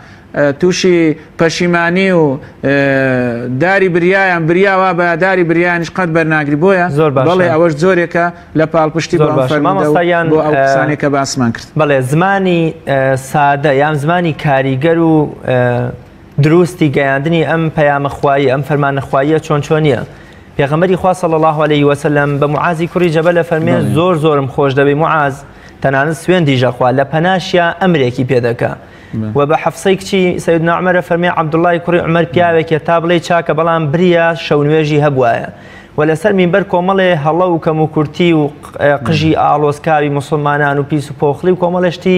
تووشی پەشیمانی و داری بریایان بریاوە بە داری بریانیش قەت بەرناگری بۆیە بەڵێ ئەوەش زۆرێکە لە پاڵپشتی بۆ فەرمودە بۆ ئەو قسانێک کە باسمان کرد. بەڵێ زمانی سادە یان زمانی کاریگەر و دروستی گەیاندنی ئەم پەیامەخوایی ئەم فەرمانەخواییە چۆن چۆنیە؟ پێغەمبەری خوا صلی الله علیه و سلم بە معازی کوڕی جەبەل فەرمێ زۆر زۆرم خۆش دەبێ معاز تەنانەت سوێندیژە خوا لە پەناشیا ئەمرێکی پێدەکە و بە حەفسەی کچی سەیدنا عومەرە فەرمێ عەبدوڵڵای کوڕی عومەر پیاوێکە تا بڵێ چاکە بەڵام بریە شەونوێژی هەبوایە و لەسەر مینبەر کۆمەڵێ هەڵە و کەم و کورتی و قژی ئاڵۆزکاوی مسلمانان و پیس و پۆخلی و کۆمەڵشتی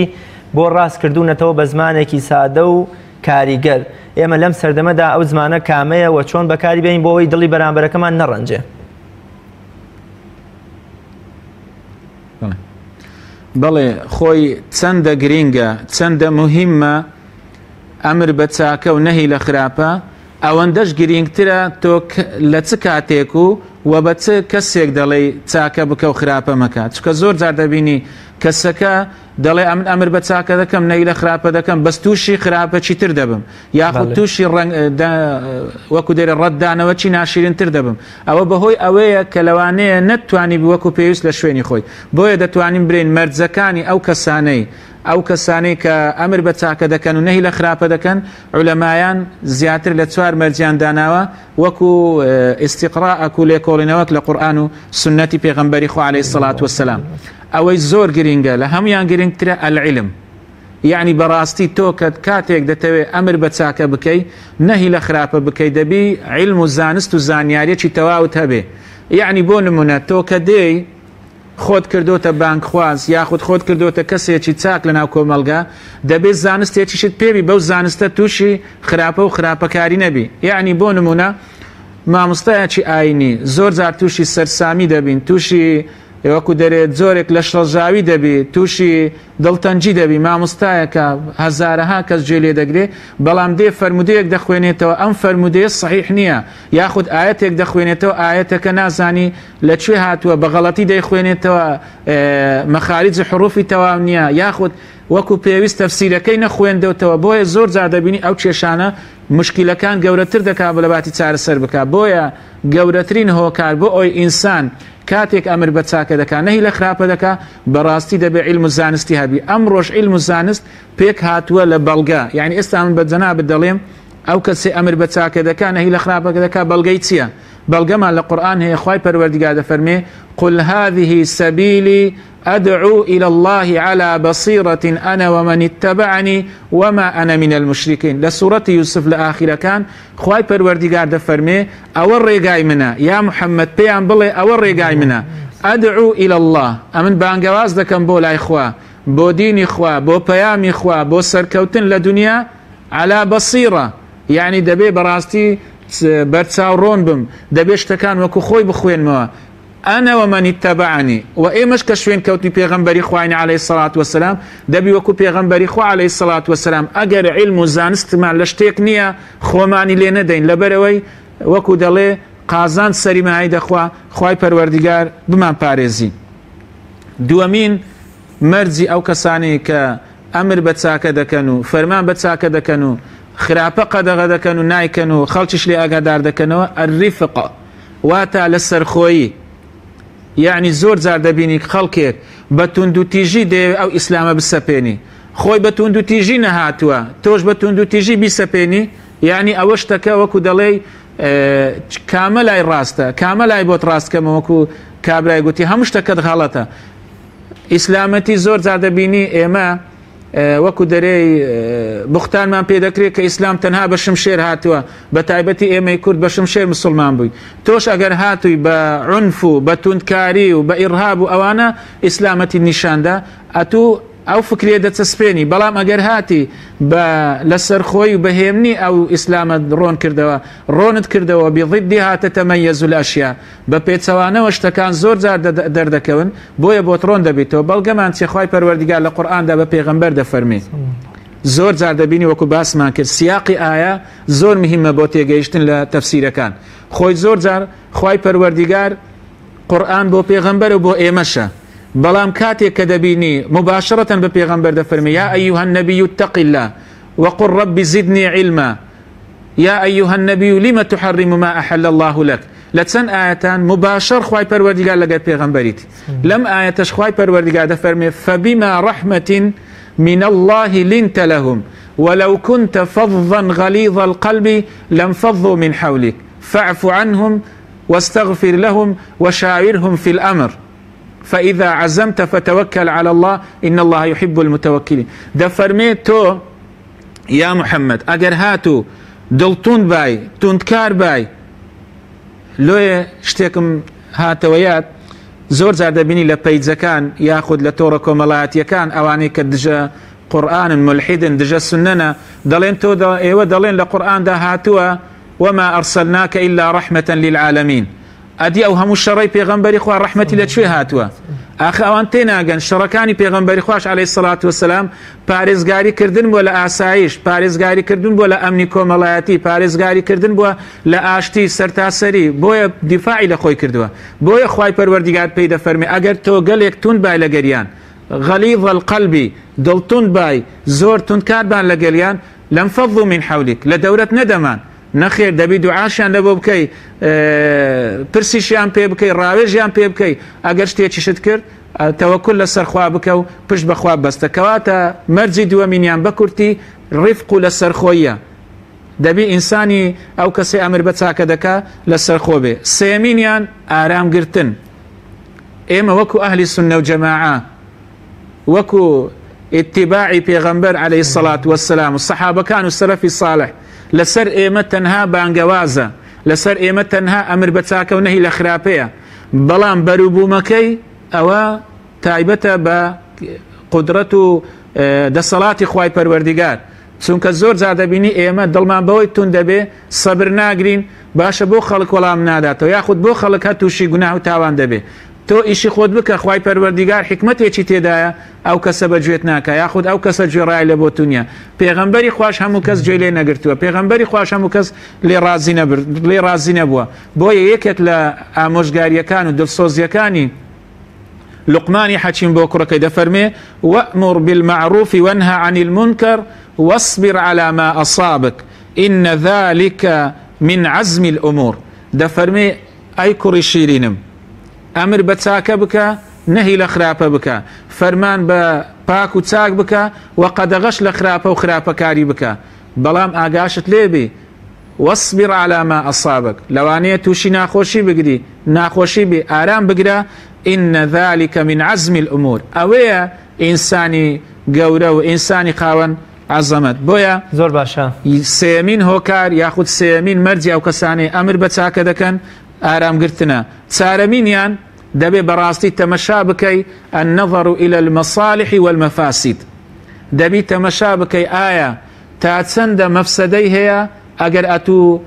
بۆ ڕاست کردوونەتەوە بە زمانێکی سادە و کاریگەر. ئێمە لەم سەردەمەدا ئەو زمانە کامەیە و چۆن بەکاری بێین بۆ ئەوەی دڵی بەرامبەرەکەمان نەڕەنجێ. بەڵێ خۆی چەندە گرینگە چەندە مهمە ئەمر بە چاکە و نەهی لە خراپە، ئەوەندەش گرینگترە تۆ لە چ کاتێک و بە چ کەسێک دەڵێ چاکە بکە و خراپە مەکات. چکە زۆر جار دەبینی کەسەکە دەڵێ ئەمن ئەمر بە چاکە دەکەم نەهی لە خراپە دەکەم، بەس تووشی خراپە چیتر دەبم یاخود تووشی وەکو دێرە ڕەتدانەوە چی ناشرینتر دەبم. ئەوە بەهۆی ئەوەیە کە لەوانەیە نەتوانی وەکو پێویست لە شوێنی خۆی. بۆیە دەتوانین برین مەرجەکانی ئەو کەسانەی کە ئەمر بە چاکە دەکەن و نەهی لە خراپە دەکەن عولەمایان زیاتر لە 4 مەرجیان داناوە وەکو ئیستیقراء و لێکۆڵینەوەک لە قورئان و سنەتی پێغەمبەری خوا عەلەیهی سەڵات وەسەلام. ئەوەی زۆر گرینگە لە هەمویان گرنگترە العلم، یعنی بەڕاستی تۆ کاتێک دەتەوێت ئەمر بە چاکە بکەی نەهی لە خراپە بکەی دەبی علم و زانست و زانیاریەکی تەواوت هەبێ. یعنی بۆ نمونە تۆ کە دێی خۆت کردوتە بانکخواز یاخود خۆت کردوتە کەسێکی چاک لە ناو کۆمەلگا، دەبێت زانستێکیشت پێوی بەو زانستە تووشی خراپە و خراپەکاری نەبی. یعنی بۆ نمونە مامۆستایەکی ئاینی زۆر جار تووشی سەرسامی دەبین، تووشی وەکو دەرێت زۆرێک لە شڵژاوی دەبێت، تووشی دڵتەنجی دەبی، مامۆستایەکە هەزارەها کەس گوێ لێ دەگرێت بەڵام دێ فەرمودەیەک دەخوێنێتەوە ئەم فەرمودەیە صحیح نییە، یاخود ئاەتێک دەخوێنێتەوە ئاەتەکە نازانی لەکوێ هاتووە بە غەڵەتی دەیخوێنێتەوە مەخارج حروفی تەواو نییە، یاخود وەکو پێویست تەفسیرەکەی نەخوێندەوتەوە. بۆیە زۆر جار دەبینی ئەو کێشانە مشکلەکان گەورەتر دەکات بە لەباتی چارەسەر بکات. بۆیە گەورەترین هۆکار بۆ ئەوی ئینسان کاتێک ئەمر بە چاکە دەکات نەهی لە خراپە دەکات بەڕاستی دەبێت علم و زانستی هەبی. ئەمڕۆژ علم و زانست پێک هاتووە لە بەڵگە، یعنی ئێستا من بە جەنابت دەڵێم ئەو کەسێ ئەمر بە چاکە دەکات نەهی لە خراپە دەکات بەڵگەی چییە؟ بەڵگەمان لە قورئان هەیە، خوای پەروەردیگار دەفەرمێ قل هذه سبيلي أدعو إلى الله على بصيرة أنا ومن اتبعني وما أنا من المشركين. لسورة يوسف لآخر كان خواي پروردگار دفرمي أول ريقاي منا يا محمد بيان بلي أول ريقاي منا أدعو إلى الله أمن بانقواز دكم بو لا إخوة بو دين إخوة بو بيام إخوة بو سركوتن لدنيا على بصيرة، يعني دبي براستي بەرچاوڕۆن بم دەبێ شتەکان وەکو خۆی بخوێنمەوە أنا ومن اتبعني وإيمش كشوين كوتني بيغمبري خواني عليه الصلاة والسلام دبي وكو بيغمبري خو عليه الصلاة والسلام أجر علم وزانست مع لشتيك نية خوماني لينا دين لبروي وكو دلي قازان سري معايد خواي پروردگار بمان پاريزي. دوامين مرزي أو كساني كأمر بتساكة دكنو فرمان بتساكة دكنو خراپە قەدەغە دەکەن و نایکەن و خەڵکیش لێ ئاگادار دەکەنەوە الرفق واتە لە سەرخۆیی یعنی زۆر جار دەبینی خەڵکێک بە توند و تیژی دەیەوێت ئەو ئیسلامە بسەپێنی، خۆی بە توند و تیژی نەهاتووە، تۆش بە توند و تیژی بیسەپێنی، یعنی ئەوە شتەکە وەکو دەڵێ کامە لای ڕاستە، کامە لای بۆت ڕاستکەمە، وەکو کابرای گوتی هەموو شتەکەت غەڵەتە. ئیسلامەتی زۆر جار دەبینی ئێمە وەکو دەرەی بوختانمان پێ دەکرێت کە ئیسلام تەنها بە شمشێر هاتووە، بە تایبەتی ئێمەی کورد بە شمشێر مسلمان بووی. تۆش ئەگەر هاتووی بە عنف و بە توندکاری و بە ئیرهاب و ئەوانە ئیسلامەتی نیشاندا، ئەتوو ئەو فکرێ دەچەسپێنی. بەڵام ئەگەر هاتی لەسەر خۆی و بەهێمنی ئەو ئیسلامە ڕۆن کردەوە، ڕۆنت کردەوە بضدی هاتە تەمەیەز الأشیا، بە پێچەوانەوە شتەکان زۆر جار دەردەکەون، بۆیە بۆت ڕۆن دەبێتەوە. بەڵگەمان چێ خوای پەروەردیگار لە قورئاندا بە پێغەمبەر دەفەرمێ. زۆر جار دەبینی وەکو باسمان کرد سیاقی ئایا زۆر مهمە بۆ تێگەیشتن لە تەفسیرەکان. خۆی زۆر جار خوای پەروەردیگار قورئان بۆ پێغەمبەر و بۆ ئێمەشە، بەڵام کاتێک کە دەبینی مباشرەتەن بە پێغەمبەر دەفەرمێ یا ئەیوها النەبی اتق الله وقل رب زدني علما یا ئەیوها النەبی لم تحرم ما أحل الله لك. لە چەند ئاەتان مباشر خوای پەروەردیگار لەگەڵ پێغەمبەریت. لەم ئاەتەش خوای پەروەردیگار دەفەرمێ فبما رحمة من الله لنت لهم ولو كنت فظا غليظ القلب لانفضوا من حولك فاعف عنهم واستغفر لهم وشاورهم في الأمر فإذا عزمت فتوكل على الله إن الله يحب المتوكلين. دەفەرمێ تۆ یا محەممەد ئەگەر هاتوو دڵتون بای توندکار بای، لۆیە شتێکم هاتەوەیات زۆر جار دەبینی لە پەیجەکان یاخود لە تۆڕە کۆمەڵایەتیەکان ئەوانەی کە دژە قورئانن ملحیدن دژە سنەنە دەڵێن تۆ ئێوە دەڵێن لە قورئاندا هاتووە وما أرسلناك إلا رحمة للعالمين. ئەدی ئەو هەموو شەڕی پێغەمبەری خوا ڕەحمەتی لەکوێ هاتووە؟ ئاخە ئەوان تێناگەن شەڕەکانی پێغەمبەری خوش عەلەیهی سەڵات وسەلام پارێزگاری کردن بۆ لە ئاسایش، پارێزگاری کردن بۆ لە ئەمنی کۆمەڵایەتی، پارێزگاری کردن بووە لە ئاشتی سەرتاسەری، بۆیە دیفاعی لە خۆی کردووە. بۆیە خوای پەروەردیگار پێی دەفەرمێ ئەگەر تۆ گەلێک تون بای لە گەریان، غەلیظ القەلبی دڵتون بای، زۆر تونکار بان لە گەلیان، لەنفەضوا من حەولک لە دەورەت نەدەمان. نەخێر دەبی دوعاشیان لە بۆ بکەی، پرسیشیان پێ بکەی، ڕاوێژیان پێ بکەی. ئەگەر شتێکیشت کرد تەوەکل لەسەر خوا بکە و پشت بەخوا بەستە. کەواتە مەرجی دووەمینیان بە کورتی ڕیفق و لەسەر خۆیە. دەبی ئینسانی ئەو کەسێ ئەمر بە چاکە دەکا لەسەر خۆ بێ. سێمینیان ئارامگرتن. ئێمە وەکو ئەهلی سونە و جەماعە، وەکو ئیتیباعی پێغەمبەر عەلەیهی سەڵات وەسەلام و سەحابەکان و سەلەفی صالح، لەسەر ئێمە تەنها بانگەوازە، لەسەر ئێمە تەنها ئەمر بە چاکە و نەهی لە خراپەیە. بەڵام بەرووبوومەکەی ئەوە تایبەتە بە قودرەت و دەسەڵاتی خوای پەروەردیگار. چونکە زۆر جار دەبینی ئێمە دڵمان بەوەی تون دەبێ سەبر ناگرین، باشە بۆ خەڵک وەڵام ناداتەوە، یاخود بۆ خەڵک هە تووشی گوناه و تاوان دەبێ. تۆ ئیشی خۆت بکە، خوای پەروەردیگار حکمەتێکی تێدایە ئەو کەسە بەگوێت ناکە، یاخود ئەو کەسە گوێڕای لە بۆ تونیە. پێغەمبەری خوش هەموو کەس گوێ لێ نەگرتووە، پێغەمبەری خوش هەموو کەس لێ ڕازی نەبووە. بۆیە یەکێک لە ئامۆژگاریەکان و دڵسۆزیەکانی لقمانی حەکیم بۆ کوڕەکەی دەفەرمێ وأمر بالمعروف وانهى عن المنكر واصبر على ما أصابك إن ذلك من عزم الأمور. دەفەرمێ ئەی کوڕی شیرینم، ئەمر بە چاکە بکە، نەهی لە خراپە بکە، فەرمان بە پاک و چاک بکە و قەدەغەش لە خراپە و خراپەکاری بکە، بەڵام ئاگاشت لێبی وەصبر على ما أصابك. لەوانەیە تووشی ناخۆشی بگری، ناخۆشی بێ، ئارام بگرە. إن ذلك من عزم الأمور. ئەوەیە ئینسانی گەورە و ئینسانی خاوەن عەزەمەت. بۆیە زۆر باشە. سێمین هۆکار یاخود سێمین مەرجی ئەو کەسانەی ئەمر بە چاکە دەکەن ئارامگرتنە. چارەمینیان دەبێ بەڕاستی تەمەشا بکەی النظر إلى المصالح والمفاسد. دەبی تەمەشا بکەی ئایا تا چەندە مەفسەدەی هەیە ئەگەر ئەتوو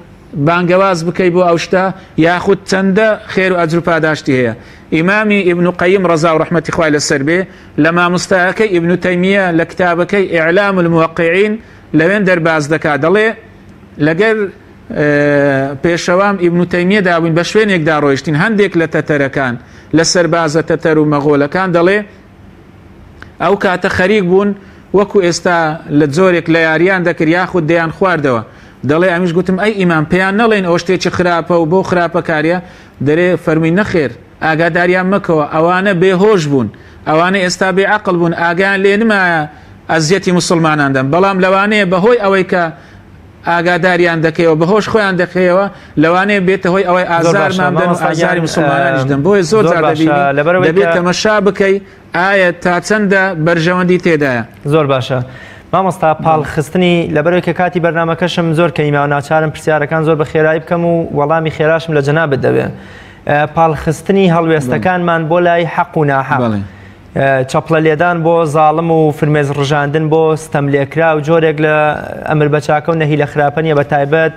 بانگەواز بکەی بۆ ئەو شتە، یاخود چەندە خێر و ئەجر و پاداشتی هەیە. ئیمامی ئیبن قەیم ڕەزا و ڕەحمەتی خوای لەسەر بێ لە مامۆستایەکەی ئیبن تەیمیە لە کتابەکەی ئیعلام الموقعین لەوێن دەرباز دەکات، دەڵێ لەگەر پێشەوام ئیبن تەیمیە دابووین بە شوێنێکدا ڕۆیشتین، هەندێک لە تەتەرەکان لە سەربازە تەتەر و مەغۆلەکان دەڵێ ئەو کاتە خەریک بوون وەکو ئێستا لە جۆرێک لە یاریان دەکرد یاخود دەیان خواردەوە. دەڵێ ئەمیش گوتم ئەی ئیمام پێیان نەڵێن ئەو شتێکی خراپە و بۆ خراپەکاریە، دەرێ فەرمی نەخێر ئاگاداریان مەکەوە ئەوانە بێهۆش بوون ئەوانە ئێستا بێعەقڵ بوون ئاگیان لێ نمایە ئەزیەتی مسلماناندەن بەڵام لەوانەیە بەهۆی ئەوەی کە ئاگاداریان دەکەیەوە بەهۆش خۆیان دەکەیەوە لەوانەیە بێتە هۆی ئەوەی ئازارمان بدەن و ئازاری مسلمانانیش دەن بۆیە زۆر جار دەبێت تەمەشا بکەی ئایا تا چەندە بەرژەوەندی تێدایە. زۆر باشە مامۆستا پاڵخستنی لەبەرەوەی کە کاتی بەرنامەکەشم زۆر کەیما و ناچارم پرسیارەکان زۆر بە خێرایی بکەم و وەڵامی خێراشم لە جەنابت دەبێت. پاڵخستنی هەڵوێستەکانمان بۆ لای حەق و ناحەق چەپڵە لێدان بۆ زاڵم و فرمێز ڕژاندن بۆ ستەم لێکرا و جۆرێک لە ئەمر بەچاکە و نەهی لە خراپە نیە بە تایبەت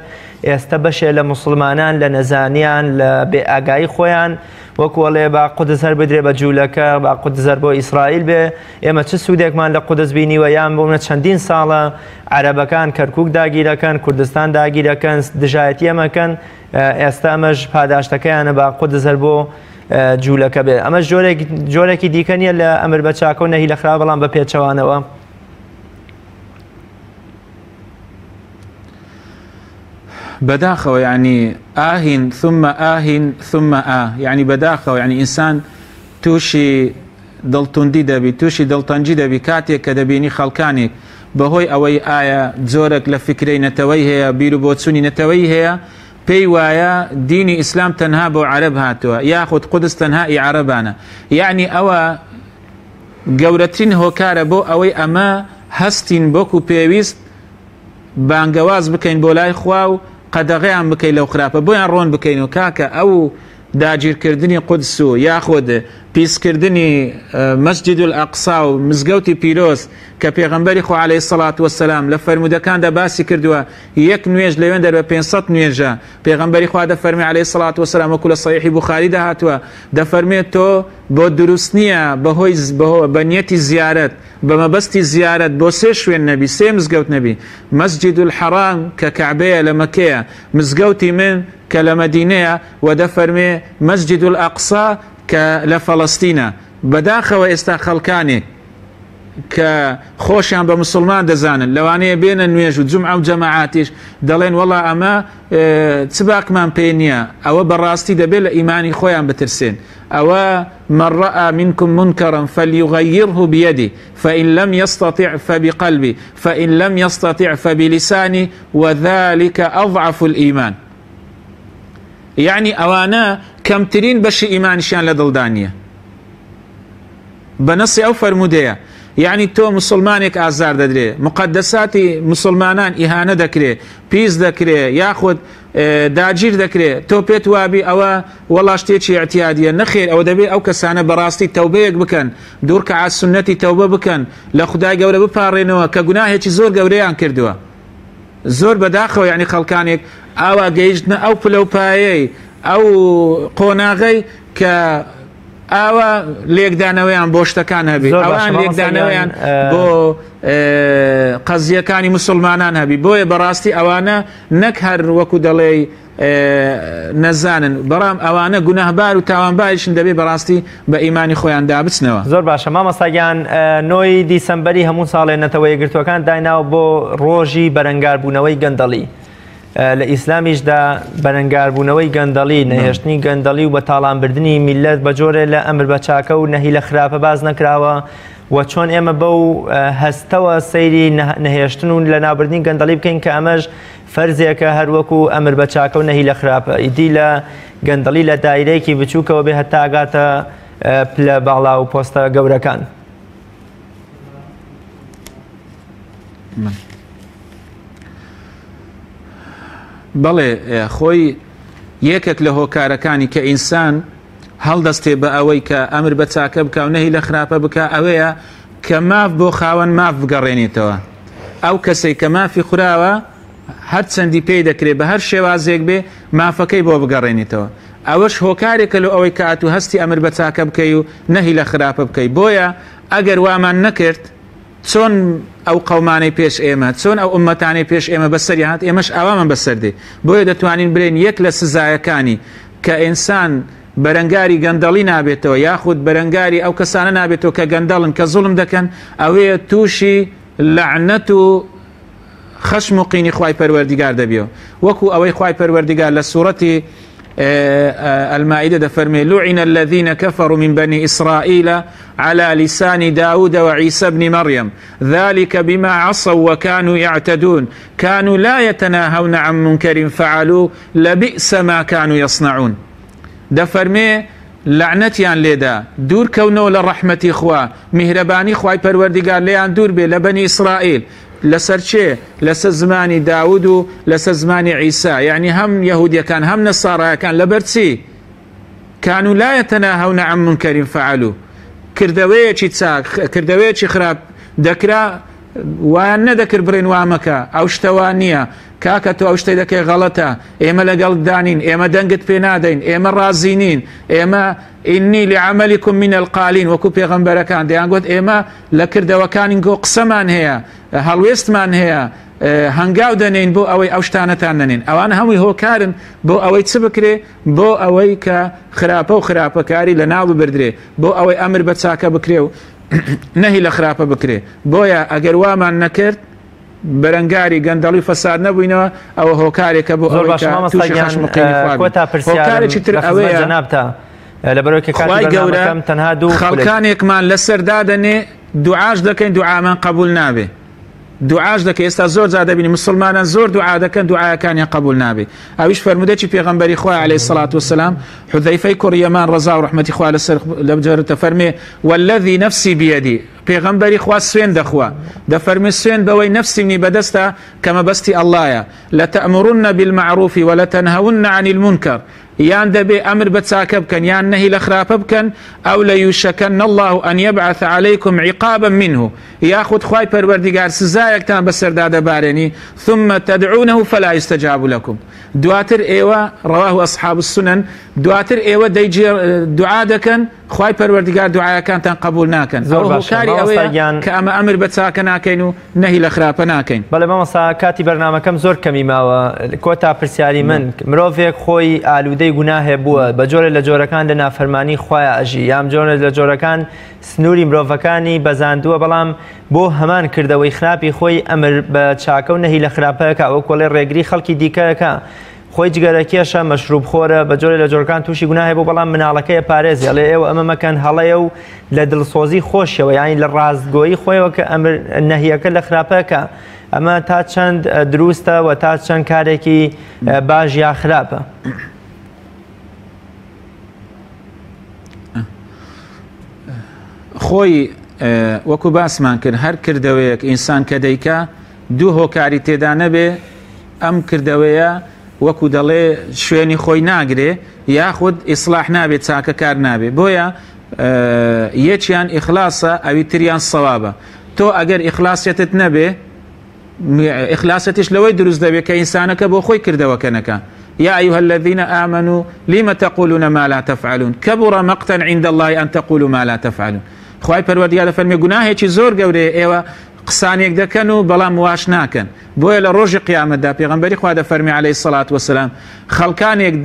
ئێستا بەشێ لە مسلمانان لە نەزانیان لە بێئاگایی خۆیان وەکوڵێ با قودس هەر بدرێ بە جوولەکە با قودس هەر بۆ ئیسرائیل بێ ئێمە چه سوودێکمان لە قودس بینیوە یان بۆمە چەندین ساڵە عەرەبەکان کەرکووک داگیرەکەن کوردستان داگیرەکەن دژایەتی ئەمەکەن ئێستا ئەمەش پاداشتەکەیانە با قودس هەر بۆ جوولەکە بێ ئەمە جۆرێکی دیکە نیە لە ئەمر بەچاکە و نەهی لە خراپ بەڵام بە پێچەوانەوە بداخەوە یعنی ئاهین ثم ئاهین ثم یعنی بەداخەوە یعنی ئینسان تووشی دڵتوندی دەبی تووشی دڵتەنجی دەبی کاتێک کە دەبینی خەڵکانێک بەهۆی ئەوەی ئایا جۆرێک لە فکرەی نەتەوەی هەیە بیر و بۆچوونی نەتەوەی هەیە پێی وایە دینی ئیسلام تەنها بۆ عەرەب هاتووە یاخود قودس تەنها ئی عەرەبانە یعنی ئەوە گەورەترین هۆکارە بۆ ئەوەی ئەمە هەستین بۆکو پێویست بانگەواز بکەین بۆ لای خوا و قەدەغەیان بکەین لەو خراپە بۆیان ڕۆن بکەین و کاکە ئەو داگیرکردنی قودس و یاخود پیسکردنی مەسجد الئەقسا و مزگەوتی پیرۆز کە پێغەمبەری خوا عەلەیهی سەڵات وەسەلام لە فەرمودەکاندا باسی کردووە یەک نوێژ لەوێن دەربە 500 نوێژە پێغەمبەری خوا دەفەرمێ عەلەیهی سەڵات وەسەلام وەکو لە سەحیحی بوخاری داهاتووە دەفەرمێت تۆ بۆ دروست نییە بەهۆی بە نیەتی زیارەت بە مەبەستی زیارەت بۆ سێ شوێن نەبی سێ مزگەوت نەبی مەسجد الحەرام کە کەعبەیە لە مەکەیە مزگەوتی من کە لە مەدینەیە و دەفەرمێ مەسجد الئەقسا کە لە فەڵەستینە بەداخەوە ئێستا خەڵکانێک کە خۆشیان بە مسلمان دەزانن لەوانەیە بێنە نوێژ و جومعە و جەماعاتیش دەڵێن وەڵا ئەمە چ باکمان پێ نییە ئەوە بەڕاستی دەبێت لە ئیمانی خۆیان بترسێن ئەوە من رأى منكم منكرا فليغيره بيده فإن لم يستطع فبقلبه فإن لم يستطع فبلسانه وذلك أضعف الإيمان يعني ئەوانە کەمترین بەشی ئیمانیشیان لە دڵدانیە بە نەسی ئەو فەرمودەیە یعنی تۆ مسلمانێک ئازار دەدرێ مقدساتی مسلمانان ئیهانە دەکرێ پیس دەکرێ یاخود داگیر دەکرێ تۆ پێت وابی ئەوە وەڵا شتێکی ئەعتیادیە نەخێر ئەوە دەبێت ئەو کەسانە بەڕاستی تەوبەیەک بکەن دوور کە سونەتی تەوبە بکەن لە خودای گەورە بپارڕێنەوە کە گوناهێکی زۆر گەورەیان کردووە زۆر بەداخەوە یعنی خەڵکانێک ئاوا گەیشتنە ئەو پلەپایەی ئەو قۆناغەی کە ئاوا لێکدانەوەیان بۆ شتەکان هەبی ئەوان لێکدانەوەیان بۆ قەزیەکانی مسلمانان هەبی بۆیە بەڕاستی ئەوانە نەک هەر وەکو دەڵێ نەزانن بەڵام ئەوانە گوناهبار و تاوانباریشن دەبێت بەڕاستی بە ئیمانی خۆیان دابچنەوە. زۆر باشە مامۆستاگیان 9 دیسەمبەری هەموو ساڵێ نەتەوە یەکگرتوەکان دایناوە بۆ ڕۆژی بەرەنگاربوونەوەی گەندەڵی لە ئیسلامیشدا بەرەنگاربوونەوەی گەندەڵی نەهێشتنی گەندەڵی و بە تاڵانبردنی میلەت بە جۆرێ لە ئەمر بەچاکە و نەهی لە خراپە باز نەکراوە و چۆن ئێمە بەو هەستەوە سەیری نەهێشتن و لە نابردنی گەندەڵی بکەین کە ئەمەش فەرزێکە هەروەکو ئەمر بەچاکە و نەهی لە خراپە ئیدی لە گەندەڵی لە دایرەیەکی بچووکەوە بێ هەتا ئاگاتە پلە باڵا و پۆستە گەورەکان. بەڵێ خۆی یەکێک لە هۆکارەکانی کە ئینسان هەڵدەستێ بە ئەوەی کە ئەمر بە چاکە بکە و نەهی لە خراپە بکە ئەوەیە کە ماف بۆ خاوەن ماف بگەڕێنێتەوە ئەو کەسەی کە مافی خوراوە هەر چەندی پێی دەکرێت بە هەر شێوازێک بێ مافەکەی بۆ بگەڕێنێتەوە ئەوەش هۆکارێکە لە ئەوەی کە ئەتو هەستی ئەمر بە چاکە بکەی و نەهی لە خراپە بکەی بۆیە ئەگەر وامان نەکرد چۆن ئەو قەومانەی پێش ئێمە چۆن ئەو ئومەتانەی پێش ئێمە بەسەری هات ئێمەش ئاوامان بەسەردێ بۆیە دەتوانین برێن یەک لە سزایەکانی کە ئینسان بەرەنگاری گەندەڵی نابێتەوە یاخود بەرەنگاری ئەو کەسانە نابێتەوە کە گەندەڵن کە زوڵم دەکەن ئەوەیە تووشی لەعنەت و خەشم و قینی خوای پەروەردیگار دەبیەوە وەکو ئەوەی خوای پەروەردیگار لە سوورەتی المائدة دفرمي لعن الذين كفروا من بني إسرائيل على لسان داود وعيسى بن مريم ذلك بما عصوا وكانوا يعتدون كانوا لا يتناهون عن منكر فعلوا لبئس ما كانوا يصنعون دفرمي لعنتيان لێدا دوور کەونەوە لە ڕەحمەتی خوا میهرەبانی خوای پەروەردیگار لێیان دوور بێ لە بەنی ئیسرائیل لەسەر چێ لەسەر زمانی داود و لەسەر زمانی عیسا یعنی هەم یەهودیەکان هەم نەساڕایەکان لەبەر چی كانوا لا يتناهون عن منكر فعلوا کردەوەیەکی چاک کردەوەیەکی خراپ دەکرا وان نەدەکرد بڕێن وامەکە ئەو شتەوە نییە کاکە تۆ ئەو شتەی دەکەی غەڵەتە ئێمە لەگەڵ دانین ئێمە دەنگت پێ نادەین ئێمە ڕازینین ئێمە ئینی لعملكم من القالین وەکو پێغەمبەرەکان دەیانگوت ئێمە لە کردەوەکانی گۆ قسەمان هەیە هەڵوێستمان هەیە هەنگاو دەنین بۆ ئەوەی ئەو شتانەتان نەنین ئەوان هەمووی هۆکارن بۆ ئەوەی چ بکرێ بۆ ئەوەی کە خراپە و خراپەکاری لە ناو ببردرێ بۆ ئەوەی ئەمر بە چاکە بکرێ و نەهی لە خراپە بکرێ بۆیە ئەگەر وامان نەکرد بەرەنگاری گەندەڵی فەساد نەبووینەوە ئەوە هۆکارێکە بۆ هۆکارێکی تر ئەوەیە جەنابتە لەبەرەوەی خوای گەورە تەنها دوو خەڵکانێکمان لەسەر دادەنێ دوعاش دەکەین دوعامان قبول نابێ دوعاش دەکە ئێستا زۆر جا دەبینی مسلمانان زۆر دوعا دەکەن دوعاەکانیان قبول نابێ ئەویش فەرمودێکی پێغەمبەری خوا عەلەیهی سەڵات وسەلام حوذەیفەی کوڕی یەمان ڕەزا و ڕەحمەتی خوا لەسەر لەبجەرتە فەرمێ والذی نەفسی بیەدی پێغەمبەری خوا سوێن دەخوا دەفەرمێ سوێن بەوەی نەفسی منی بەدەستە کە مەبەستی ئەڵڵایە لەتەئمرن بالمەعروف وەلەتەنهەون عن المنکر یان دەبێ ئەمر بە چاکە بکەن یان نەهی لە خراپە بکەن ئەو لەیوشەکەن الله ئەن یەبعەث عەلەیکم عیقابا منه یاخود خوای پەروەردیگار سزایەکتان بەسەردا دەبارێنی ثم تدعونه فلا يستجاب لكم دواتر ئێوە ڕەواه ئەصحاب السنن دواتر ئێوە دوعا دەکەن خوای پەروەردیگار دوعاەکانتان قبول ناکەن هۆکاری ئەوەیە کە ئەمە ئەمر بە چاکە ناکەین و نەهی لە خراپە ناکەین بەڵێ مامۆستا کاتی بەرنامەکەم زۆر کەمی ماوە کۆتا پرسیاری من مرۆڤێک خۆی ئالوودەی گوناهێ بووە بە جۆرە لە جۆرەکان لە نافەرمانی خوایە ئەژی یام جۆرە لە جۆرەکان سنووری مرۆڤەکانی بەزاندووە بەڵام بۆ هەمان کردەوەی خراپی خۆی ئەمر بە چاکە و نەهی لە خراپەکە ئەو کۆڵێ ڕێگری خەڵکی دیکەکە خۆی جگەرەکێشە مەشروب خۆرە بە جۆرە لە جۆرەکان تووشی گوناهێ بۆ بەڵام مناڵەکەی پارێزی ئەڵێ ئێوە ئەمە مەکەن هەڵەیە و لە دڵسۆزی خۆشیەوە یانی لە ڕاستگۆیی خۆیەوە کە ئەمر نەهیەکە لە خراپەکە ئەمە تا چەند دروستە و تا چەند کارێکی باش یا خراپە خۆی وەکو باسمان کرد هەر کردەوەیەک ئینسان کە دەیکا دوو هۆکاری تێدا نەبێ ئەم کردەوەیە وەکو دەڵێ شوێنی خۆی ناگرێ یاخود ئیسلاح نابێت چاکە کار نابێ بۆیە یەکیان ئیخلاسە ئەوی تریان سەوابە تۆ ئەگەر ئیخلاسەتت نەبێ ئیخلاستیش لەوەی دروست دەبێت کە ئینسانەکە بۆ خۆی کردەوەکەنەکە يا أيها الذين آمنوا لم تقولون ما لا تفعلون كبر مقتا عند الله أن تقولوا ما لا تفعلون خواهی پەروەردیگار فەرمێ گوناهێکی زۆر گەورەیە ئێوە قسانێک دەکەن و بەڵام واش ناکەن بۆیە لە ڕۆژی قیامەتدا پێغەمبەری خوا دەفەرمێ عەلەیهی سەڵات وەسەلام خەڵکانێک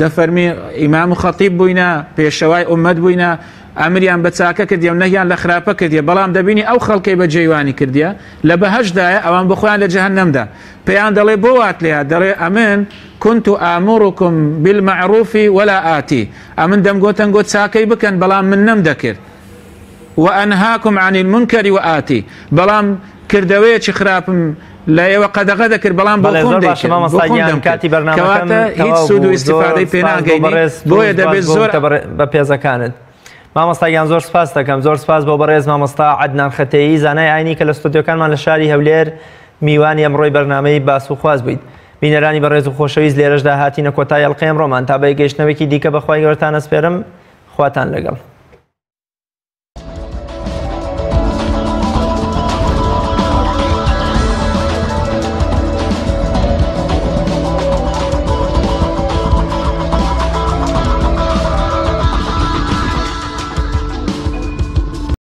دەفەرمێ ئیمام و خەتیب بووینە پێشەوای ئومەت بووینە ئەمریان بە چاکە کردیە و نەهیان لە خراپە کردیە بەڵام دەبینی ئەو خەڵکەی بە جێیوانی کردیە لە بەهەشدایە ئەوان بخۆیان لە جەهەنەمدا پێیان دەڵێ بۆ وات لێە دەڵێ ئەمن كنت آمركم بالمعروف ولا آتي ئەمن دەمگۆتەنگۆ چاکەی بکەن بەڵام من نەم دەکرد وأنهاكم عن المنكر وآتي بەڵام کردەوەیەکی خراپم لا ئێوە قەدەغە دەکرد بەڵام بۆ خۆم دەکرد کەواتە هیچ سود و ئیستیفادەی پێ ناگەینی بۆیە دەبێت زۆر بە پێزەکانت مامۆستاگیان زۆر سپاس دەکەم زۆر سپاس بۆ بەڕێز مامۆستا عەدنان خەتەیی زانای ئاینی کە لە ستودیۆکانمان لە شاری هەولێر میوانی ئەمڕۆی بەرنامەی باس و خواز بوویت بینەرانی بەڕێز و خۆشەویست لێرەشدا هاتینە کۆتای ئەڵقەی ئەمڕۆمان تا بە گەیشتنەوەیەکی دیکە بەخوای گەورەتان ئەسپێرم خواتان لەگەڵ